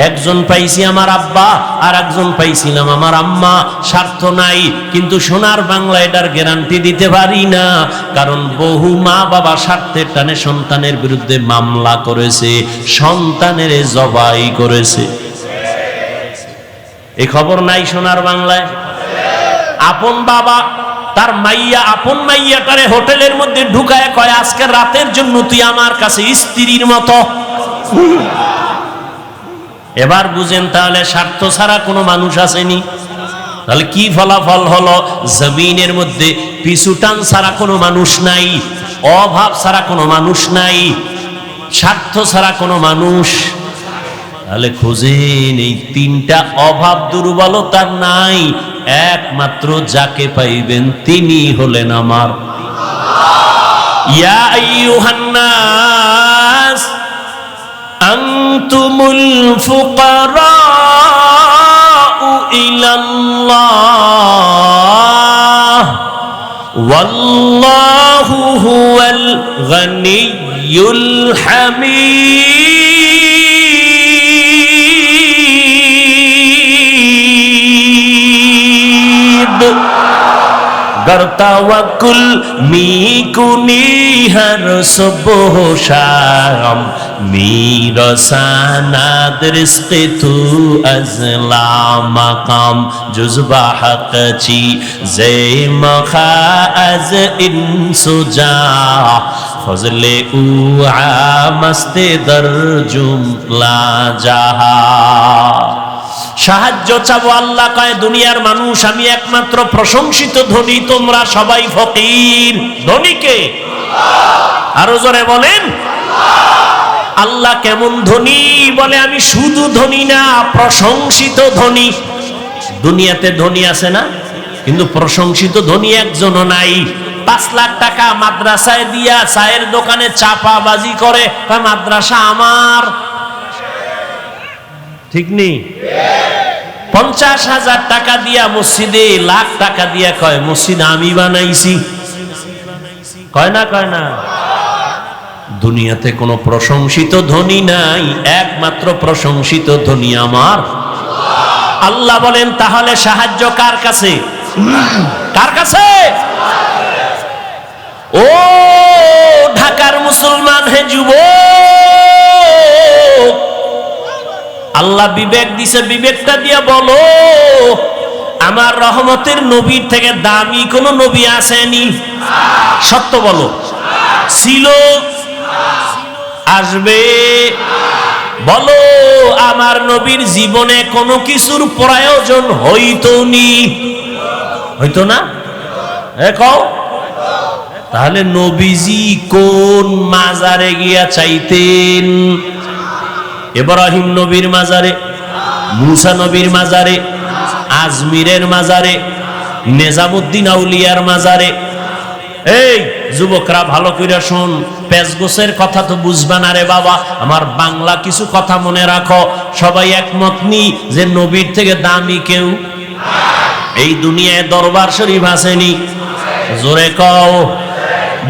S1: একজন পাইছি আমার আব্বা, আর একজন পাইছিলাম আমার আম্মা। স্বার্থ নাই, কিন্তু সোনার বাংলা এটার গ্যারান্টি দিতে পারি না, কারণ বহু মা বাবা স্বার্থের টানে সন্তানের বিরুদ্ধে মামলা করেছে, সন্তানের জবাই করেছে। এই খবর নাই সোনার বাংলায়? আপন বাবা তার মাইয়া, আপন মাইয়াটারে হোটেলের মধ্যে ঢুকায় কয়, আজকে রাতের জন্য তুই আমার কাছে স্ত্রীর মতো। এবার বুঝেন তাহলে স্বার্থ ছাড়া কোনো মানুষ আসেনি? তাহলে কি ফলাফল হলো? জমিনের মধ্যে পিছুটান ছাড়া কোনো মানুষ নাই, অভাব ছাড়া কোনো মানুষ নাই, স্বার্থ ছাড়া কোনো মানুষ। তাহলে খুঁজেন এই তিনটা অভাব দুর্বলতা নাই, একমাত্র যাকে পাইবেন তিনি হলেন আমার। ইয়া আইয়ুহান নাস আনতুমুল ফুকারাউ ইলাল্লাহ ওয়াল্লাহু হুয়াল গনিয়্যুল হামিদ। गर तवक्कुल मी कुनी हर सुबह शाम मीरा सनद रिज़्क़ तू अज़ला मकाम जुज़बा हक़ची ज़े मखा अज़ इंसुजा फज़ले उ आमस्ते दर जुमला जहा। সাহায্য চাবো, আল্লাহ কয় দুনিয়ার মানুষ আমি একমাত্র প্রশংসিত ধনী, তোমরা সবাই ফকির। ধনীকে আরো জোরে বলেন। আল্লাহ কেমন ধনী? বলে আমি শুধু ধনী না, প্রশংসিত ধনী। দুনিয়াতে ধনী আছে না, কিন্তু প্রশংসিত ধনী একজনও নাই। 5 লাখ টাকা মাদ্রাসায় দিয়া চায়ের দোকানে চাপাবাজি করে, মাদ্রাসা আমার, ঠিক নেই? 50,000 টাকা দিয়া মসজিদে, লাখ টাকা দিয়া কয় মসজিদ আমি বানাইছি। কয় না? কয় না? দুনিয়াতে কোনো প্রশংসিত ধনী নাই, একমাত্র প্রশংসিত ধনী আমার আল্লাহ। বলেন তাহলে সাহায্য কার কাছে? কার কাছে? ও ঢাকার মুসলমান, হে যুবক, আল্লাহ বিবেক দিছে, বিবেকটা দিয়া বলো আমার রহমতের নবীর থেকে দামি কোন নবী আসেনি? সত্য বলো। ছিল? আসবে? বলো আমার নবীর জীবনে কোনো কিছুর প্রয়োজন হইতো নি? হইতো না? কও। তাহলে নবীজি কোন মাজারে গিয়া চাইতেন? ইব্রাহিম নবীর মাজারে, মুসা নবীর মাজারে, আজমিরের মাজারে, নিজামুদ্দিন আউলিয়ার মাজারে। এই যুবকরা ভালো করে শোন, পেশগোছের কথা তো বুঝবা না রে বাবা, আমার বাংলা কিছু কথা মনে রাখো। সবাই একমত নি যে নবীর থেকে দামি কেউ এই দুনিয়ায় দরবার শরীফ আসেনি? জোরে কও।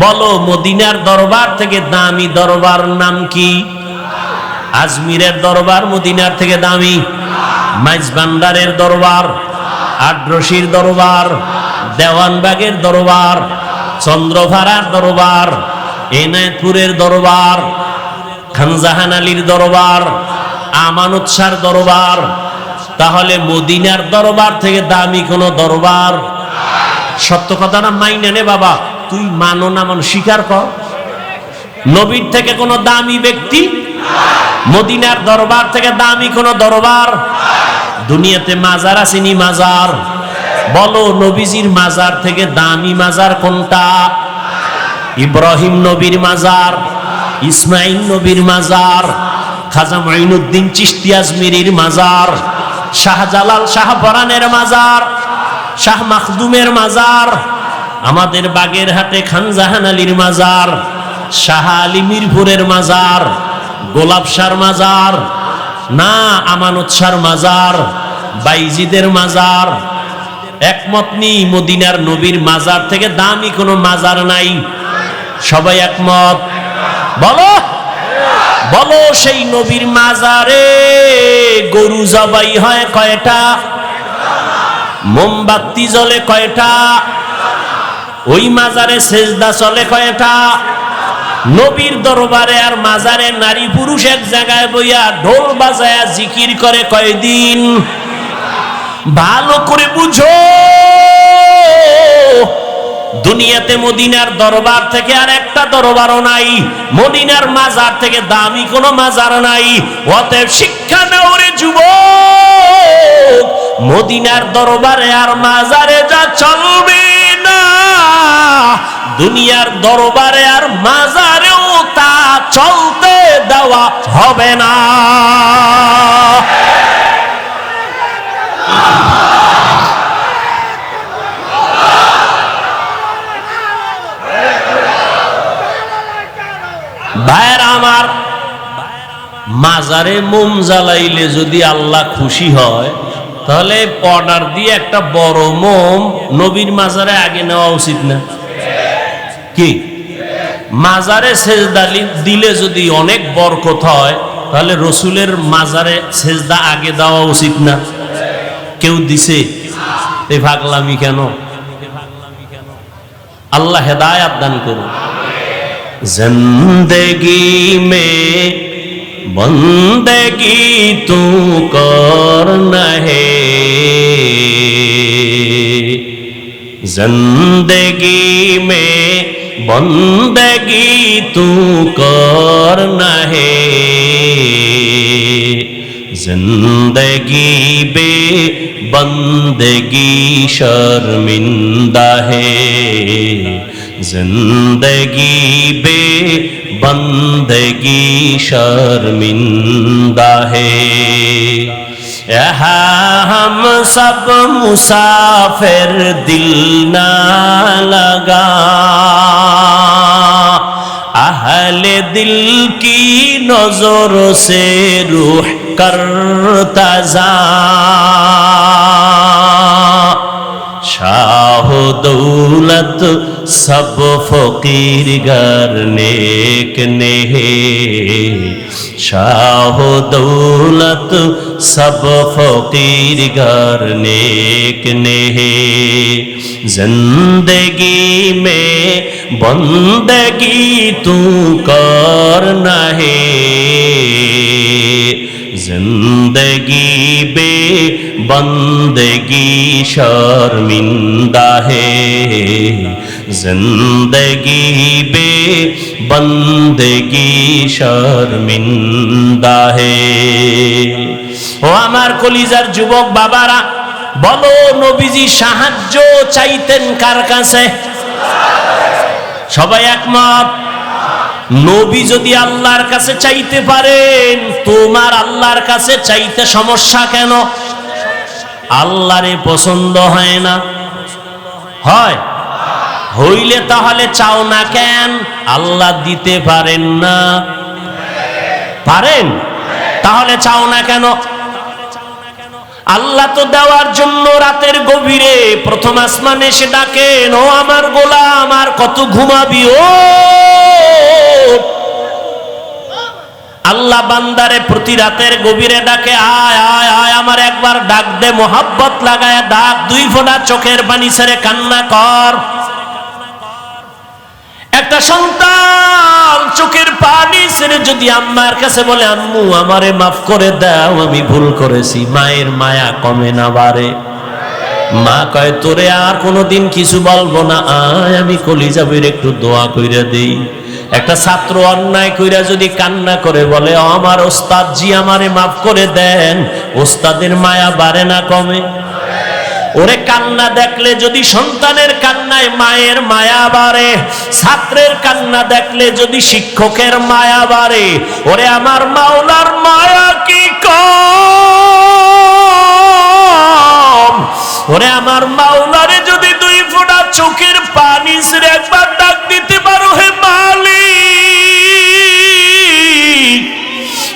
S1: বলো মদিনার দরবার থেকে দামি দরবার নাম কি? আজমিরের দরবার মদিনার থেকে দামি? মাইজভান্ডারের দরবার, আড্রসির দরবার, দেওয়ানবাগের দরবার, চন্দ্রভাড়ার দরবার, এনায়তপুরের দরবার, খানজাহান আলীর দরবার, আমানত শাহর দরবার। তাহলে মদিনার দরবার থেকে দামি কোন দরবার? সত্য কথা না মাইনে নে বাবা, তুই মানো না মানো স্বীকার কর। নবীর থেকে কোন দামি ব্যক্তি? মদিনার দরবার থেকে দামি কোন দরবার? দুনিয়াতে মাজার আসেনি? মাজার বলো নবীজির মাজার থেকে দামি মাজার কোনটা? ইব্রাহিম নবীর মাজার, ইসমাইল নবীর মাজার, খাজা মুঈনুদ্দিন চিশতি আজমিরির মাজার, শাহজালাল শাহপরানের মাজার, শাহ মাখদুমের মাজার, আমাদের বাগেরহাটে খানজাহান আলীর মাজার, শাহ আলী মিরপুরের মাজার, গোলাপ শাহর মাজার না, আমানত শাহর মাজার, বাইজিদের মাজার। একমত নি মদিনার নবীর মাজার থেকে দামি কোনো মাজার নাই? সবাই একমত? বলো বলো, সেই নবীর মাজারে গরু জবাই হয় কয়টা? মোমবাতি জ্বলে কয়টা? ওই মাজারে সেজদা চলে কয়টা? নবীর দরবারে আর মাজারে নারী পুরুষ এক জায়গায় বইয়া ঢোল বাজায়া জিকির করে কয়দিন? ভালো করে বুঝো, দুনিয়াতে মদিনার দরবার থেকে আর একটা দরবারও নাই, মদিনার মাজার থেকে দামি কোনো মাজার নাই। অতএব শিক্ষা নাও রে যুবক, মদিনার দরবারে আর মাজারে যা চলবে না, দুনিয়ার দরবারে আর মাজারেও তা চলতে দেওয়া হবে না। ভাইরা আমার, মাজারে মোম জ্বালাইলে যদি আল্লাহ খুশি হয়, তাহলে অর্ডার দিয়ে একটা বড় মোম নবীর মাজারে আগে নেওয়া উচিত না কি? মাজারে সেজদা দিলে যদি অনেক বরকত হয়, তাহলে রসুলের মাজারে সেজদা আগে দেওয়া উচিত না? কেউ দিছে? এই পাগলামি কেন? আল্লাহ হেদায়েত দান করুন। जिंदगी में बंदगी तू करना है, जिंदगी में बंदगी तू करना है, जिंदगी बे बंदगी शर्मिंदा है, जिंदगी बे बंदगी शर्मिंदा है। यहाँ हम सब मुसाफिर, दिल ना लगा, अहले दिल की नजर से रूह करता जा, शाह दौलत सब फकीर गर नेक ने, शाह दौलत सब फकीर गर नेक ने, जिंदगी में बंदगी तू करना है, जिंदगी बे बंदगी शर्मिंदा है, जिंदगी बे बंदगी शर्मिंदा है। ও আমার কলিজার যুবক বাবারা, বলো নবীজি সাহায্য চাইতেন কার কাছে? সবাই একমত? নবী যদি আল্লাহর কাছে চাইতে পারেন, তোমার আল্লাহর কাছে চাইতে সমস্যা কেন? আল্লাহরে পছন্দ হয় না? হয়? হইলে তাহলে চাও না কেন? আল্লাহ দিতে পারেন না? পারেন? তাহলে চাও না কেন? আল্লাহ তো দেওয়ার জন্য রাতের গভীরে প্রথম আসমানে এসে ডাকেন, ও আমার গোলাম আর কত ঘুমাবি? ও আল্লাহ বান্দারে প্রতি রাতের গভীরে ডাকে, আয় আয় আয়, আমার একবার ডাক দে, মোহাব্বত লাগায় ডাক, দুই ফোঁটা চোখের পানি ছেড়ে কান্না কর। একটা সন্তান চোখের পানি ছেড়ে যদি আম্মার কাছে বলে, আম্মু আমারে মাফ করে দাও, আমি ভুল করেছি, মায়ের মায়া কমে না বাড়ে? মা কয়, তোরে আর কোনোদিন কিছু বলবো না, আয় আমি কলিজাবের একটু দোয়া কইরা দেই। একটা ছাত্র অন্যায় কইরা যদি কান্না করে বলে, আমার ওস্তাদ জি আমারে মাফ করে দেন, ওস্তাদের মায়া বাড়ে না কমে? ওরে কান্না দেখলে যদি সন্তানের কান্নায় মায়ের মায়া বাড়ে, ছাত্রের কান্না দেখলে যদি শিক্ষকের মায়া বাড়ে, ওরে আমার মাওলার মায়া কি কম? ওরে আমার মাওলারে যদি দুই ফোঁটা চোখের পানি ছেড়ে একবার ডাক দিতে পারো, হে মালিক,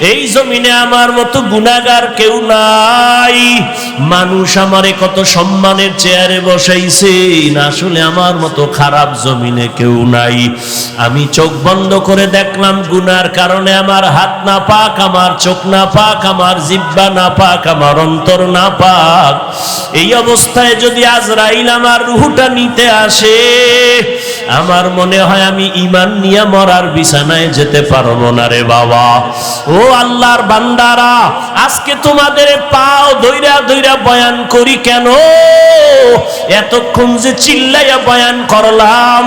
S1: এই জমিনে আমার মতো গুনাহগার কেউ নাই। মানুষ আমারে কত সম্মানের চেয়ারে বসাইছে, আসলে আমার মতো খারাপ জমিনে কেউ নাই। আমি চোখ বন্ধ করে দেখলাম গুনার কারণে আমার হাত না পাক, আমার চোখ না পাক, আমার জিহ্বা না পাক, আমার অন্তর না পাক। এই অবস্থায় যদি আজরাইল আমার রূহটা নিতে আসে, আমার মনে হয় আমি ঈমান নিয়ে মরার বিছানায় যেতে পারবো না রে বাবা। ও আল্লাহর বান্দারা, আজকে তোমাদের পাও ধইরা ধইরা বয়ান করি কেন? এতক্ষণ যে চিল্লাইয়া বয়ান করলাম,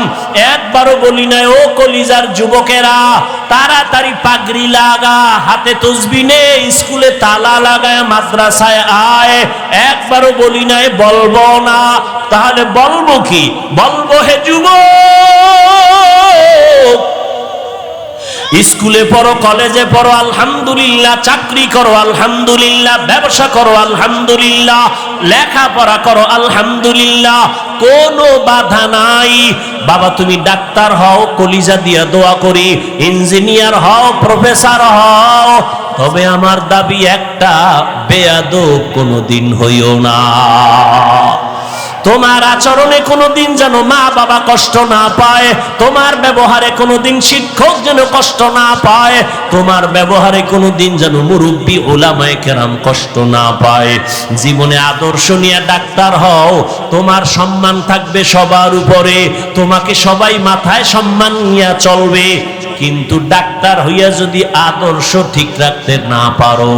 S1: একবারও বলি নাই ও কলিজার যুবকেরা তাড়াতাড়ি পাগড়ি লাগা, হাতে তসবি নে, স্কুলে তালা লাগায় মাদ্রাসায় আয়। একবারও বলি নাই বলবো না। তাহলে বলবো কি? বলবো হে যুবক, স্কুলে পড়ো, কলেজে পড়ো আলহামদুলিল্লাহ, চাকরি করো আলহামদুলিল্লাহ, ব্যবসা করো আলহামদুলিল্লাহ, লেখাপড়া করো আলহামদুলিল্লাহ, কোনো বাধা নাই। বাবা তুমি ডাক্তার হও, কলিজা দিয়া দোয়া করি, ইঞ্জিনিয়ার হও, প্রফেসর হও, তবে আমার দাবি একটা, বেয়াদব কোনোদিন হইও না। তোমার আচরণে কোনোদিন যেন মা বাবা কষ্ট না পায়, তোমার ব্যবহারে কোনোদিন শিক্ষক যেন কষ্ট না পায়, তোমার ব্যবহারে কোনোদিন যেন মুরব্বী ওলামায়ে কেরাম কষ্ট না পায়। জীবনে আদর্শ নিয়ে ডাক্তার হও, তোমার সম্মান থাকবে সবার উপরে, তোমাকে সবাই মাথায় সম্মান নিয়ে চলবে। কিন্তু ডাক্তার হইয়া যদি আদর্শ ঠিক রাখতে না পারো,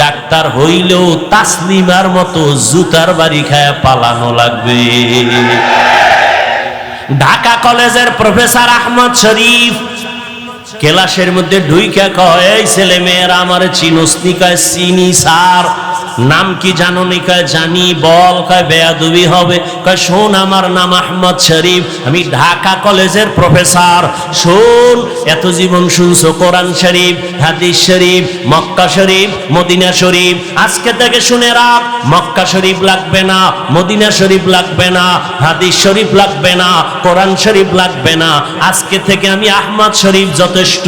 S1: ডাক্তার হইলেও তাসলিমার মতো জুতার বাড়ি খায় পালানো লাগবে। ঢাকা কলেজের প্রফেসর আহমদ শরীফ ক্লাসের মধ্যে ঢুইকা কয়, এই ছেলে মেয়েরা আমার চিনস্নি? কয় চিনি স্যার। নাম কি জানো নি? কয় জানি। বল। কয় বেয়াদবি হবে। কয় শোন, আমার নাম আহমদ শরীফ, আমি ঢাকা কলেজের প্রফেসর। শোন, এত জীবন শুনছো কোরআন শরীফ, হাদিস শরীফ, মক্কা শরীফ, মদিনা শরীফ, আজকে থেকে শুনে রাখ, মক্কা শরীফ লাগবে না, মদিনা শরীফ লাগবে না, হাদিস শরীফ লাগবে না, কোরআন শরীফ লাগবে না, আজকে থেকে আমি আহমদ শরীফ যথেষ্ট।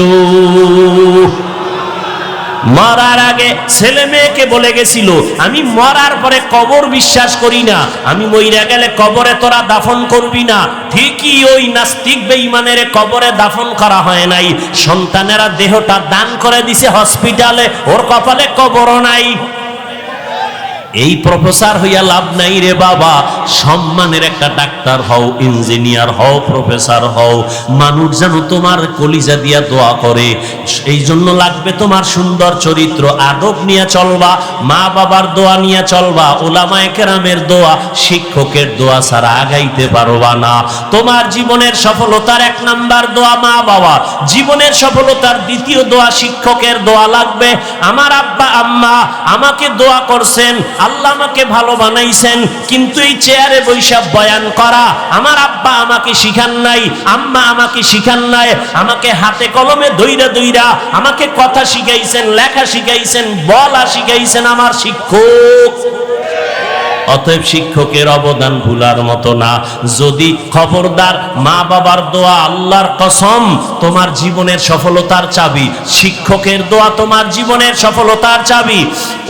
S1: মরার আগে ছেলে মেয়েকে বলে গেছিল, আমি মরার পরে কবর বিশ্বাস করি না, আমি মইরা গেলে কবরে তোরা দাফন করবি না। ঠিকই ওই নাস্তিক বেঈমানের কবরে দাফন করা হয় নাই, সন্তানেরা দেহটা দান করে দিছে হসপিটালে, ওর কপালে কবরও নাই। এই প্রফেসর হইয়া লাভ নাই রে বাবা। সম্মানের একটা ডাক্তার হও, ইঞ্জিনিয়ার হও, প্রফেসর হও, মানুষ যেন তোমার কলিজা দিয়া দোয়া করে। এই জন্য লাগবে তোমার সুন্দর চরিত্র, আদব নিয়ে চলবা, মা বাবার দোয়া নিয়ে চলবা, ওলামায়ে কেরামের দোয়া, শিক্ষকের দোয়া ছাড়া আগাইতে পারবা না। তোমার জীবনের সফলতার এক নাম্বার দোয়া মা বাবা, জীবনের সফলতার দ্বিতীয় দোয়া শিক্ষকের দোয়া লাগবে। আমার আব্বা আম্মা আমাকে দোয়া করছেন, আল্লাহ আমাকে ভালো বানাইছেন, কিন্তু এই চেয়ারে বৈশা বয়ান করা আমার আব্বা আমাকে শিখান নাই, আম্মা আমাকে শিখান নাই, আমাকে হাতে কলমে দইরা দইরা আমাকে কথা শিখাইছেন, লেখা শিখাইছেন, বলা শিখাইছেন আমার শিক্ষক। অতএব শিক্ষকের অবদান ভুলার মতো না। যদি খবরদার, মা বাবার দোয়া আল্লাহর কসম তোমার জীবনের সফলতার চাবি, শিক্ষকের দোয়া তোমার জীবনের সফলতার চাবি,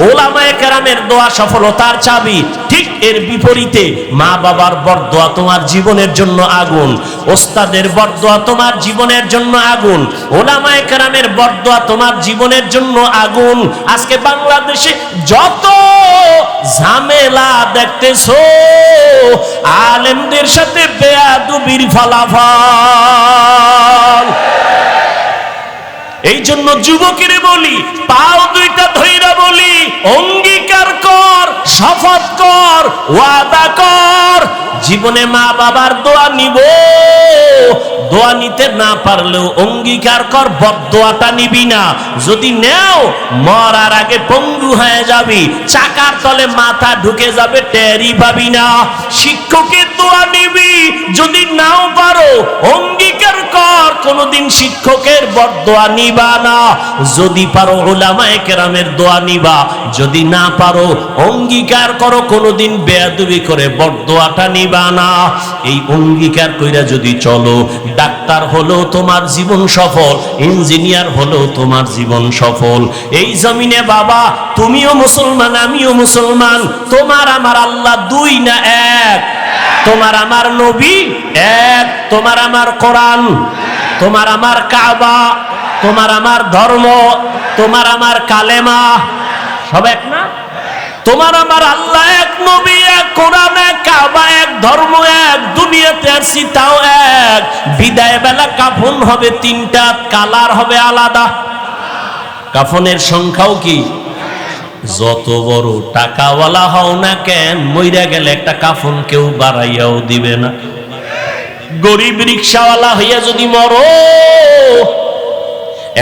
S1: ওলামায়ে কেরামের দোয়া সফলতার চাবি। ঠিক এর বিপরীতে মা বাবার বরদোয়া তোমার জীবনের জন্য আগুন, ওস্তাদের বরদোয়া তোমার জীবনের জন্য আগুন, ওলামায়ে কেরামের বরদোয়া তোমার জীবনের জন্য আগুন। আজকে বাংলাদেশে যত ঝামেলা দেখতেছো, আলেমদের সাথে বেয়াদবির ফলাফল। এই জন্য যুবকের বলি, পাও দুইটা ধইরা বলি, অঙ্গীকার কর, শপথ কর, ওয়াদা কর, জীবনে মা বাবার দোয়া নিব। দোয়া নিতে না পারলেও অঙ্গীকার কর, বদদোয়াটা নিবি না। যদি নেও, মরার আগে পঙ্গু হয়ে যাবি, চাকার তলে মাথা ঢুকে যাবে, টেরই পাবি না। শিক্ষকের বরদোয়া নিবি। যদি নাও পারো অঙ্গীকার কর কোনদিন শিক্ষকের বরদোয়া নিবা না। যদি পারো উলামায়ে কেরামের দোয়া নিবা। যদি না পারো অঙ্গীকার করো কোনদিন বেয়াদবি করে বরদোয়াটা নিবা না। এই অঙ্গীকার কইরা যদি চলো, ডাক্তার হলো তোমার জীবন সফল, ইঞ্জিনিয়ার হলো তোমার জীবন সফল। এই জমিনে বাবা তুমিও মুসলমান, আমিও মুসলমান। তোমার আমার আল্লাহ দুই না এক? তোমার আমার নবী এক, তোমার আমার কোরআন, তোমার আমার কাবা, তোমার আমার ধর্ম, তোমার আমার কালেমা সব এক না? তোমার আমার আল্লাহ এক, নবী এক, কোরআন এক, কাবা এক, ধর্ম এক, দুনিয়াতে আসছি তাও এক। বিদায় বেলা কাফন হবে তিনটা, কালার হবে আলাদা। কাফনের সংখ্যাও কি? যত বড় টাকাওয়ালা হও না কেন, মইরা গেলে একটা কাফন কেউ বাড়াইয়াও দিবে না। গরিব রিকশাওয়ালা হইয়া যদি মরো,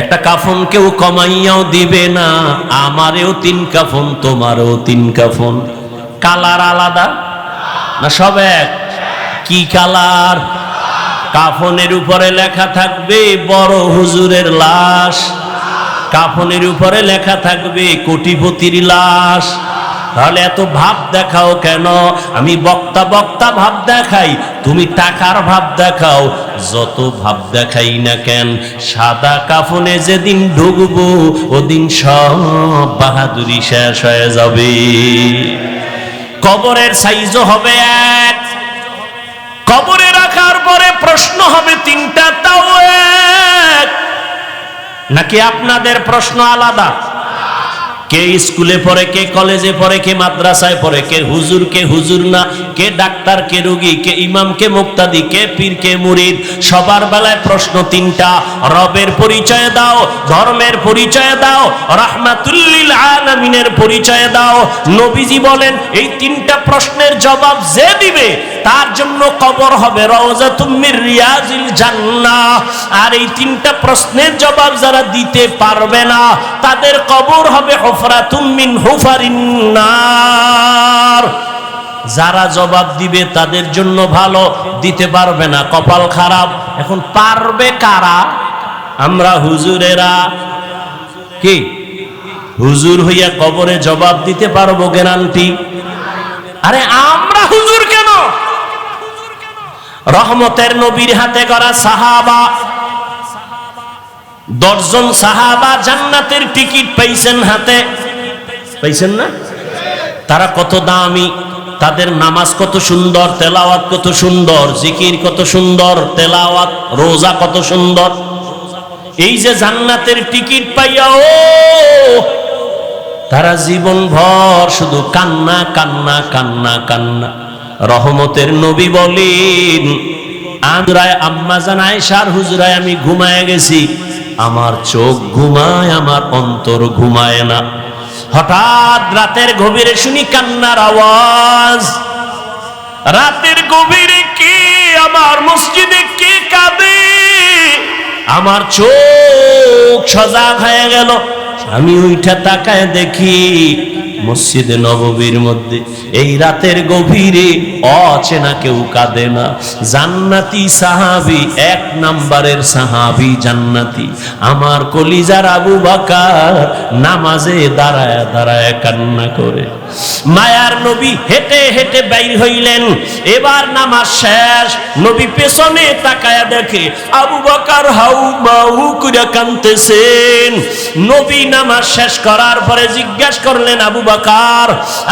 S1: একটা কাফন কেউ কমাইয়াও দিবে না। আমারেও তিন কাফন, তোমারও তিন কাফন। কালার আলাদা না সব এক? কি কালার? কাফনের উপরে লেখা থাকবে বড় হুজুরের লাশ, কাফনের উপরে লেখা থাকবে কোটিপতির লাশ। তাহলে এত ভাব দেখাও কেন? আমি বক্তা বক্তা ভাব দেখাই, তুমি টাকার ভাব দেখাও। যত ভাব দেখাই না কেন, সাদা কাফনে যেদিন ঢুকবো ওদিন সব বাহাদুরি শেষ হয়ে যাবে। কবরের সাইজও হবে এক, কবরে রাখার পরে প্রশ্ন হবে তিনটা, তাও এক। নাকি আপনাদের প্রশ্ন আলাদা? কে স্কুলে পড়ে, কে কলেজে পড়ে, কে মাদ্রাসায় পড়ে, কে হুজুর না, কে ডাক্তার, কে রোগী, কে ইমাম, কে মুক্তাদি, কে পীর, কে মুরিদ। সবার বেলায় প্রশ্ন তিনটা। রবের পরিচয় দাও, ধর্মের পরিচয় দাও, রাহমাতুল লিল আলামিনের পরিচয় দাও। নবীজি বলেন এই তিনটা প্রশ্নের জবাব যে দিবে তার জন্য কবর হবে রওজাতুম মির রিয়াজিল জান্নাহ। আর এই তিনটা প্রশ্নের জবাব যারা দিতে পারবে না তাদের কবর হবে হুফরাতুম মিন হুফারিন নার। যারা জবাব দিবে তাদের জন্য ভালো, দিতে পারবে না কপাল খারাপ। এখন পারবে কারা? আমরা হুজুরেরা। কি হুজুর হইয়া কবরে জবাব দিতে পারবো গ্যারান্টি? আরে আমরা হুজুর কেন? রহমতের নবীর হাতে গড়া সাহাবা, 10 জন সাহাবা জান্নাতের টিকিট পাইছেন হাতে, পাইছেন না? তারা কত দামি, তাদের নামাজ কত সুন্দর, তেলাওয়াত কত সুন্দর, জিকির কত সুন্দর, তেলাওয়াত রোজা কত সুন্দর। এই যে জান্নাতের টিকিট পাইয়াও তারা জীবন ভর শুধু কান্না কান্না কান্না কান্না। রহমতের নবী বলেন, আন্দ্রায় আম্মা জান আয়েশার হুজরায় আমি ঘুমায় গেছি, আমার চোখ ঘুমায়, আমার অন্তর ঘুমায় না। হঠাৎ রাতের গভীরে শুনি কান্নার আওয়াজ। রাতের গভীরে কে আমার মসজিদে কে কাঁদে? আমার চোখ সজাগ হয়ে গেল। আমি ওইটা তাকায় দেখি মসজিদে নববীর মধ্যে এই রাতের গভীরে অচেনা কেউ কাঁদে না। জান্নাতি সাহাবী, 1 নম্বরের সাহাবী জান্নাতি, আমার কলিজার আবু বকর নামাজে দাঁড়ায় দাঁড়ায় কান্না করে। মায়ার নবী হেঁটে হেঁটে বাইর হইলেন। এবার নামাজ শেষ, নবী পেছনে তাকায়া দেখে আবু বকর হাউ মাউ করে কাঁদতেছেন। নবী নামাজ শেষ করার পরে জিজ্ঞাসা করলেন, আবু বকর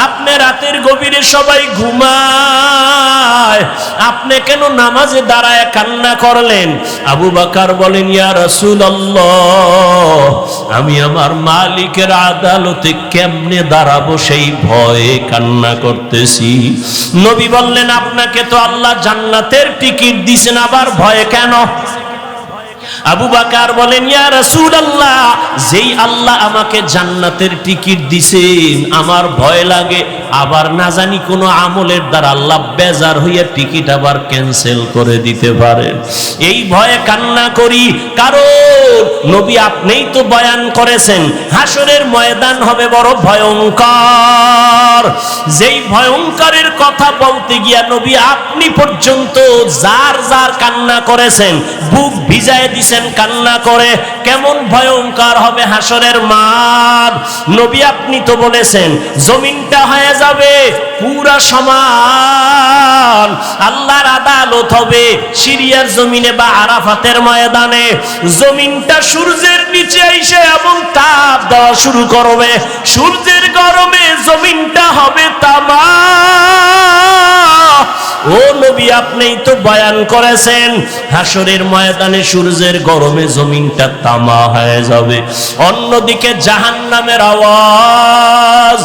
S1: আপনি রাতের গভীরে সবাই ঘুমায়, আপনি কেন নামাজে দাঁড়ায় কান্না করলেন? আবু বকর বলেন, ইয়া রাসূলুল্লাহ, আমি আমার মালিকের আদালতে কেমনে দাঁড়াবো সেই ভয়ে কান্না করতেছি। নবী বললেন, আপনাকে তো আল্লাহ জান্নাতের টিকিট দিয়েছেন, আবার ভয় কেন? আবু বকর বলেন, ইয়া রাসূলুল্লাহ, যেই আল্লাহ আমাকে জান্নাতের টিকিট দিছেন, আমার ভয় লাগে আবার না জানি কোন আমলের দ্বারা আল্লাহ বেজার হইয়া টিকিট আবার ক্যান্সেল করে দিতে পারেন। এই ভয়ে কান্না করি। কারণ নবী আপনিই তো বয়ান করেছেন হাসরের ময়দান হবে বড় ভয়ঙ্কর। যেই ভয়ঙ্করের কথা বলতে গিয়া নবী আপনি পর্যন্ত যার যার কান্না করেছেন, বুক ভিজায় দিছেন কান্না করে। কেমন ভয়ঙ্কর হবে হাসরের মাঠ। নবী আপনি তো বলেছেন জমিনটা হয়ে যাবে পুরা সমান, আল্লাহর আদালত হবে সিরিয়ার জমিনে বা আরাফাতের ময়দানে। জমিনটা সূর্যের নিচে এসে এবং তাপ দেওয়া শুরু করবে, সূর্যের গরমে জমিনটা হবে তামা। ও নবী আপনি তো বয়ান করেছেন হাসরের ময়দানে সূর্যের গরমে জমিনটা তামা হয়ে যাবে। অন্যদিকে জাহান্নামের আওয়াজ,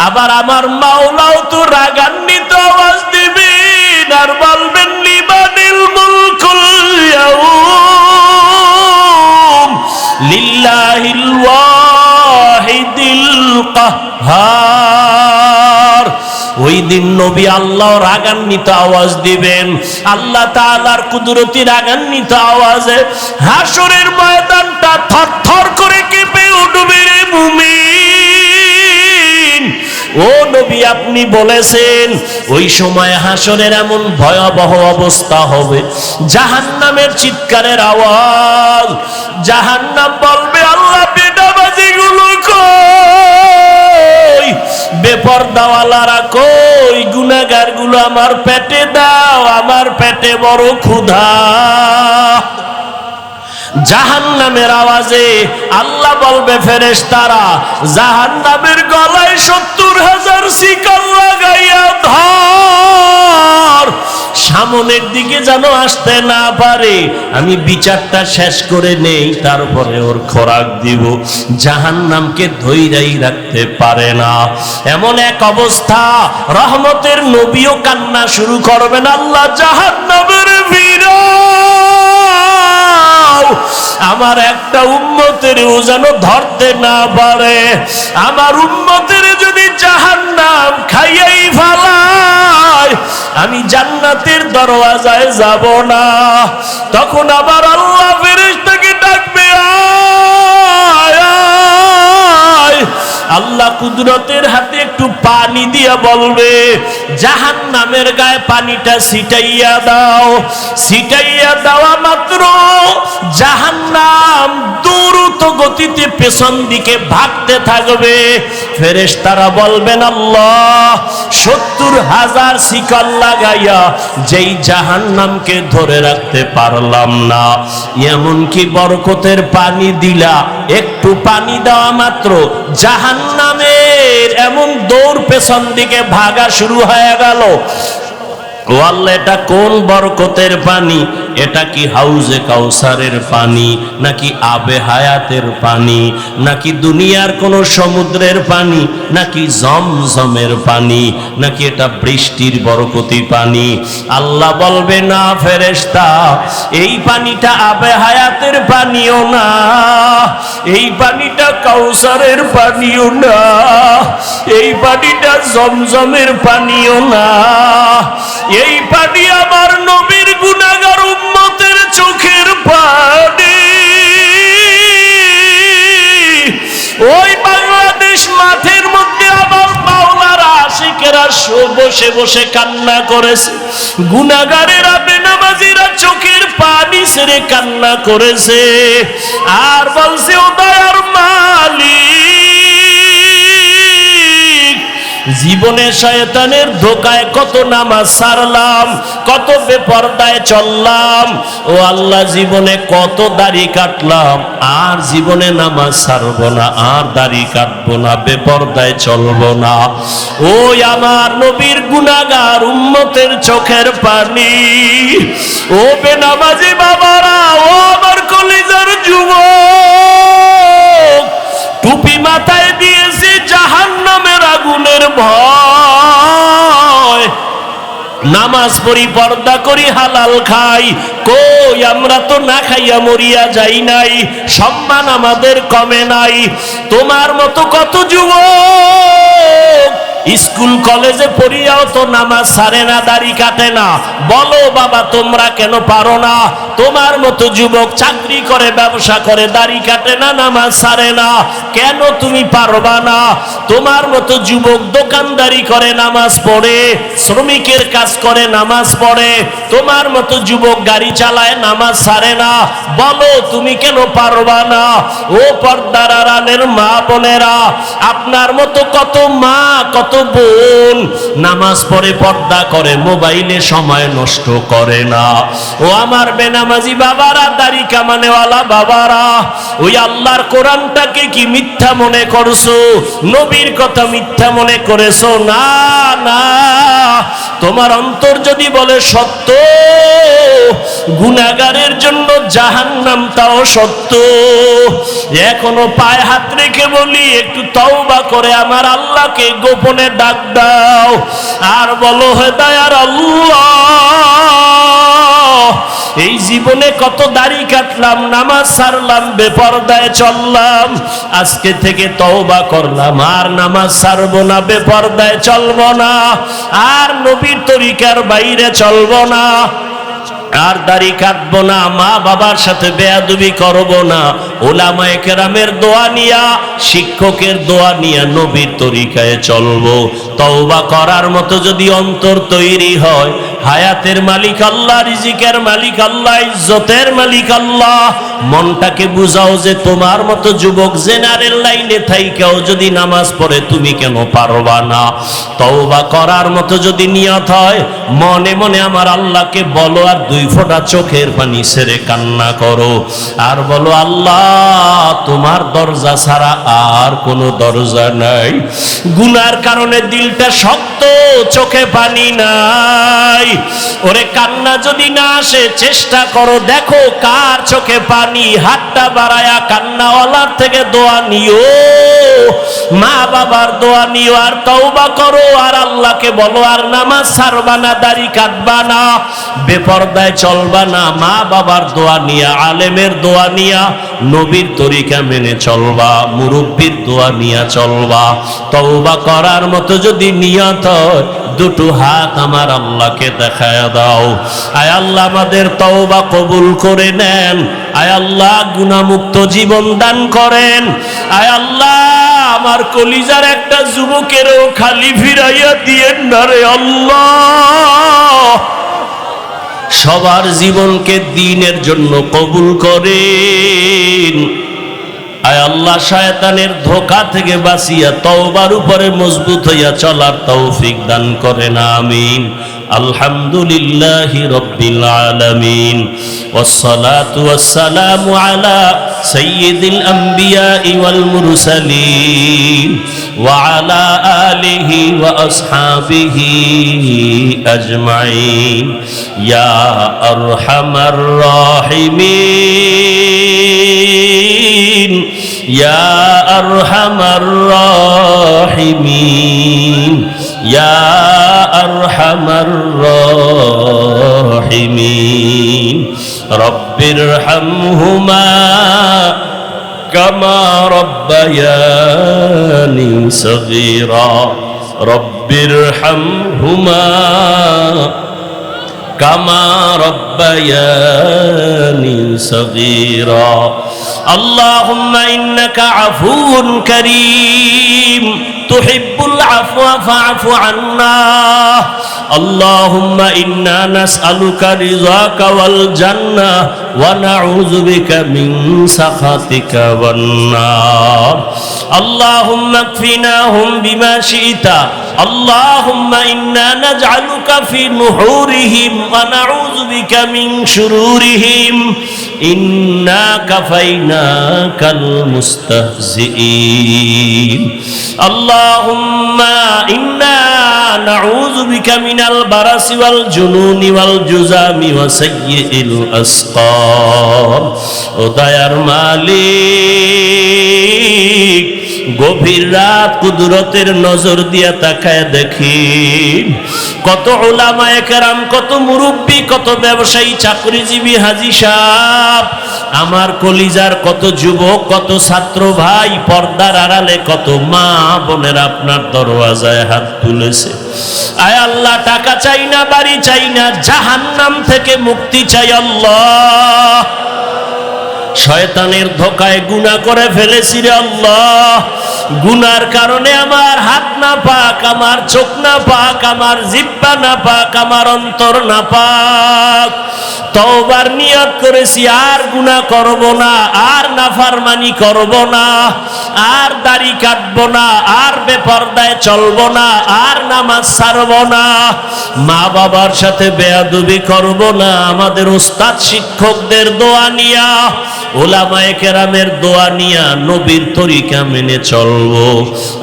S1: আবার আমার মাওলাও তো রাগান্বিত আওয়াজ দিবেন আর বলবেন লিমানিল মুলকুল ইয়াউম লিল্লাহিল ওয়াহিদিল কাহ্হার। ওই দিন নবী আল্লাহ রাগান্বিত আওয়াজ দিবেন, আল্লাহ তাআলার কুদরতি রাগান্বিত আওয়াজে হাসরের ময়দানটা থরথর করে কেঁপে উঠবে রে মুমিন। ও নবী আপনি বলেছেন ওই সময় হাসরের এমন ভয়াবহ অবস্থা হবে, জাহান্নামের চিৎকারের আওয়াজ। জাহান্নাম বলবে, আল্লাহ বেনামাজিগুলো কই, বেপরদাওয়ালারা কই, গুনাহগার গুলো আমার পেটে দাও, আমার পেটে বড় ক্ষুধা। জাহান্নামের আওয়াজে আল্লাহ বলবে ফেরেশতারা জাহান্নামের গলায় ৭০,০০০ শিকল লাগাইয়া ধর, সামনের দিকে যেন আসতে না পারে, আমি বিচারটা শেষ করে নেই তারপরে ওর খোরাক দিব। জাহান্নামকে ধৈর্যই রাখতে পারে না। এমন এক অবস্থা রহমতের নবীও কান্না শুরু করবেন, আল্লাহ জাহান্নামের আমার একটা উম্মতেরও যেন ধরতে না পারে। আমার উম্মতের যদি জাহান্নাম খাইয়াই ফেলায় আমি জান্নাতের দরওয়াজায় যাব না। তখন আবার আল্লাহ ফেরেশতাকে ডাকবে, আয় আয়। আল্লাহ কুদরতের হাতে একটু পানি দিয়া বলবে জাহান্নামের গায়ে পানিটা ছিটাইয়া দাও। ছিটাইয়া দেওয়া মাত্র জাহান্নাম দ্রুত গতিতে পেছন দিকে ভাগতে থাকবে। ফেরেশতারা বলবেন, আল্লাহ ৭০,০০০ শিকল লাগাইয়া যেই জাহান্নামকে ধরে রাখতে পারলাম না, এমনকি বরকতের পানি দিলা, একটু পানি দেওয়া মাত্র জাহান্নামের এমন দৌড় পেছন দিকে ভাগা শুরু হয়ে গেল। ও আল্লাহ, এটা কোন বরকতের পানি? এটা কি হাউজে কাউসারের পানি, নাকি আবে হায়াতের পানি, নাকি দুনিয়ার কোন সমুদ্রের পানি, নাকি জমজমের পানি, নাকি এটা বৃষ্টির বরকতি পানি? আল্লাহ বলবে, না ফেরেশতা, এই পানিটা আবে হায়াতের পানিও না, এই পানিটা কাউসারের পানিও না, এই পানিটা জমজমের পানিও না, এই পানি আমার নবীর গুনাহগার উম্মতের চোখের পানি। ওই বাংলাদেশ মাঠের মধ্যে আমার মাওলার আশিকেরা বসে বসে কান্না করেছে, গুনাহগারেরা বেনামাজিরা চোখের পানি ছেড়ে কান্না করেছে আর বলছে, ও দয়ার মালিক, জীবনে শয়তানের ধোকায় কত নামাজ ছাড়লাম, কত বেপরদায় চললাম, ও আল্লাহ জীবনে কত দাড়ি কাটলাম, আর জীবনে নামাজ ছাড়বো না, আর দাড়ি কাটবো না, বেপরদায় চলবো না। ওই আমার নবীর গুনাহগার উম্মতের চোখের পানি। ও বেনামাজি বাবারা, ও আমার কলিজার যুবক, টুপি মাথায় দিয়েছি জাহান্নামের আগুনের ভয়, নামাজ পড়ি, পর্দা করি, হালাল খাই, কই আমরা তো না খাইয়া মরিয়া যাই নাই, সম্মান আমাদের কমে নাই। তোমার মতো কত যুবক স্কুল কলেজে পড়িয়াও তো নামাজ ছাড়ে না, দাড়ি কাটে না। বলো বাবা তোমরা কেন পারো না? তোমার মতো যুবক চাকরি করে, ব্যবসা করে, দাড়ি কাটে না, নামাজ ছাড়ে না, কেন তুমি পারবা না? তোমার মতো যুবক দোকানদারি করে, নামাজ পড়ে, শ্রমিকের কাজ করে, নামাজ পড়ে। তোমার মতো যুবক গাড়ি চালায়, নামাজ ছাড়ে না, বলো তুমি কেন পারবা না? ও পর্দার আড়ালের মা বোনেরা, আপনার মতো কত মা, কত বোন নামাজ পড়ে, পর্দা করে, মোবাইলে সময় নষ্ট করে না। ও আমার বেনামাজি বাবারা, দাড়ি কামানেওয়ালা বাবারা, ওই আল্লাহর কোরআনটাকে কি মিথ্যা মনে করছো? নবীর কথা মিথ্যা মনে করেছো? না না, তোমার অন্তর যদি বলে সত্য, গুনাহগারের জন্য জাহান্নাম তাও সত্য। এখনো পায়ে হাত রেখে বলি, একটু তওবা করে আমার আল্লাহকে গোপনে ডাক দাও, আর বলো হে দয়ার আল্লাহ, এই জীবনে কত দাড়ি কাটলাম, নামাজ ছাড়লাম, বেপরদায় চললাম, আজকে থেকে তওবা করলাম, আর নামাজ ছাড়বো না, বেপরদায় চলবো না, আর নবীর তরিকার বাইরে চলবো না, আর দাড়ি কাটবো না, মা বাবার সাথে বেয়াদবি করবো না, ওলামায়ে কেরামের দোয়া নিয়া, শিক্ষকের দোয়া নিয়া নবীর তরিকায় চলবো। তওবা করার মতো যদি অন্তর তৈরি হয়, হায়াতের মালিক আল্লাহ, রিজিকের মালিক আল্লাহ, ইজ্জতের মালিক আল্লাহ, মনটাকে বুঝাও যে তোমার মতো যুবক জেনারেল লাইনে থাইকাও যদি নামাজ পড়ে, তুমি কেন পারবা না? তওবা করার মতো যদি নিয়ত হয়, মনে মনে আমার আল্লাহকে বলো, আর 2 ফোঁটা চোখের পানি ছেড়ে কান্না করো, আর বলো আল্লাহ তোমার দরজা ছাড়া আর কোনো দরজা নাই। গুনার কারণে দিলটা শক্ত, চোখে পানি নাই। ওরে কান্না যদি না আসে, চেষ্টা করো, দেখো কার চোখে পানি, হাতটা বাড়ায়া কান্নাওয়ালার থেকে দোয়া নিও, মা বাবার দোয়া নিও, আর তওবা করো, আর আল্লাহকে বলো, আর নামাজ ছাড়বা না, দাড়ি কাটবা না, বেপরদায় চলবা না, মা বাবার দোয়া নিয়া, আলেমের দোয়া নিয়া, নবীর তরিকা মেনে চলবা, মুরব্বির দোয়া নিয়া চলবা। তওবা করার মতো যদি নিয়ত হয়, 2 হাত আমার আল্লাহকে দেখায়া দাও। আয় আল্লাহ আমাদের তওবা কবুল করে নেন, আয় আল্লাহ গুনাহমুক্ত জীবন দান করেন, আয় আল্লাহ আমার কলিজার একটা যুবকেরও খালি ফিরাইয়া দিয়েন না রে আল্লাহ। সবার জীবনকে দ্বীনের জন্য কবুল করেন। আয় আল্লাহ শয়তানের ধোঁকা থেকে বাঁচিয়া তওবার উপরে মজবুত হইয়া চলার তৌফিক দান করেন, আমিন। আলহামদুলিল্লাহি রাব্বিল আলামিন, ওয়াসসালাতু ওয়াসসালামু আলা সাইয়্যিদিল আমবিয়াই ওয়াল মুরসালিন ওয়া আলা আলিহি ওয়া আসহাবিহি আজমাইন, ইয়া আরহামার রাহিমিন, ইয়া আরহামার রাহিমিন, ইয়া আরহামার রাহিমিন। রব্বিরহামহুমা কামা রব্বায়ানি সগীরা, রব্বিরহামহুমা কামা রব্বায়ানি সগীরা। আল্লাহুম্মা ইন্নাকা আফুউন কারীম তুহিব্বুল আফওয়া ফা'ফু আন্না। আল্লাহুম্মা ইন্না নাসআলুকা রিযাকা ওয়াল জান্নাহ ওয়া নাউযু বিকা মিন সাখাতিকা ওয়ান নার। আল্লাহুম্মা কফিনাহুম বিমা শি'তা। আল্লাহুম্মা ইন্না নাজআলুকা ফি নুহুরিহিম ওয়া নাউযু বিকা মিন শুরুরিহিম। ইন্না কাফাইনাকাল মুস্তাহজিঈন। আল্লাহুম্মা ইন্না নাউযু বিকা মিনাল বারাসি ওয়াল জুনুনি ওয়াল জুযামি ওয়া সাইয়্যিল আসকাম। ও দয়ার মালিক, গভীর রাত কুদরতের নজর দিয়া তাকায় দেখি কত উলামায়ে কেরাম, কত মুরব্বী, কত ব্যবসায়ী, চাকরিজীবী, হাজী সাহেব, আমার কলিজার কত যুবক, কত ছাত্র ভাই, পর্দার আড়ালে কত মা বোনের আপনার দরওয়াজায় হাত তুলেছে। আয় আল্লাহ, টাকা চাই না, বাড়ি চাই না, জাহান্নাম থেকে মুক্তি চাই আল্লাহ। শয়তানের ধোকায় গুনাহ করে ফেলেছি রে আল্লাহ। গুনার কারণে আমার হাত না পাক, আমার চোখ না পাক, আমার জিহ্বা না পাক, আমার অন্তর না পাক। তওবার নিয়ত করেছি আর গুনাহ করব না, আর নাফরমানি করব না, আর দাড়ি কাটব না, আর বেপরদায় চলব না, আর নামাজ ছাড়ব না, মা বাবার সাথে বেয়াদবি করব না, আমাদের ওস্তাদ শিক্ষকদের দোয়া নিয়া, উলামায়ে কেরামের দোয়া নিয়া নবীর তরিকা মেনে চলবো।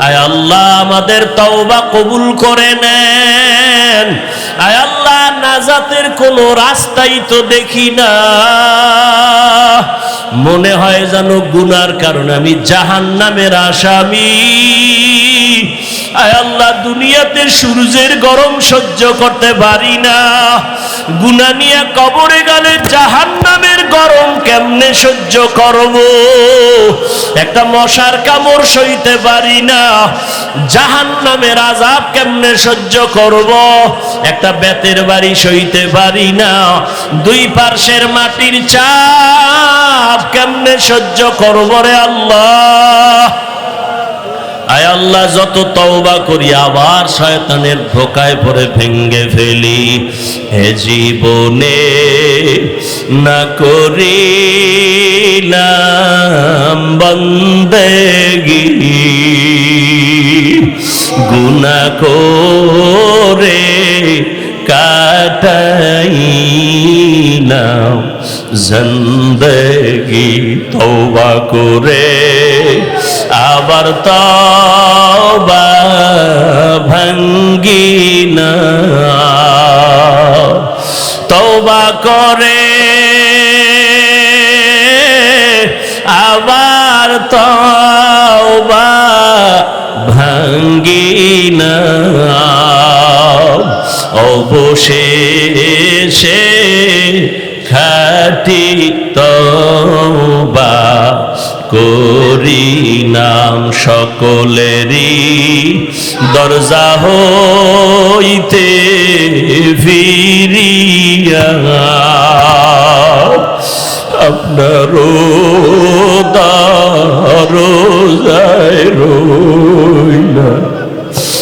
S1: আয় আল্লাহ, আমাদের তওবা কবুল করে নেন। আয় আল্লাহ, নাজাতের কোনো রাস্তাই তো দেখি না, মনে হয় যেন গুনার কারণে আমি জাহান্নামের আসামি। আয় আল্লাহ, দুনিয়াতে সূর্যের গরম সহ্য করতে পারি না, গুনাহ নিয়ে কবরে গেলে জাহান্নামের গরম কেমনে সহ্য করব? একটা মশার কামড় সইতে পারি না, জাহান্নামের আযাব কেমনে সহ্য করব? একটা বেতের বাড়ি সইতে পারি না, দুই পার্শ্বের মাটির চাপ কেমনে সহ্য করব রে আল্লাহ। আয় আল্লাহ, যত তওবা করি আবার শয়তানের ধোকায় পড়ে ভেঙ্গে ফেলি। হে জীবনে না করিলাম বন্দেগি, গুনাহ করে কাটাইলাম জিন্দেগি। তওবা করে আবার তওবা ভাঙ্গি না, তওবা করে আবার তওবা ভাঙ্গি না, অবশেষে খাঁটি তওবা করি নাম। সকলেরই দরজা হইতে ফিরিয়া আপনার দরজায়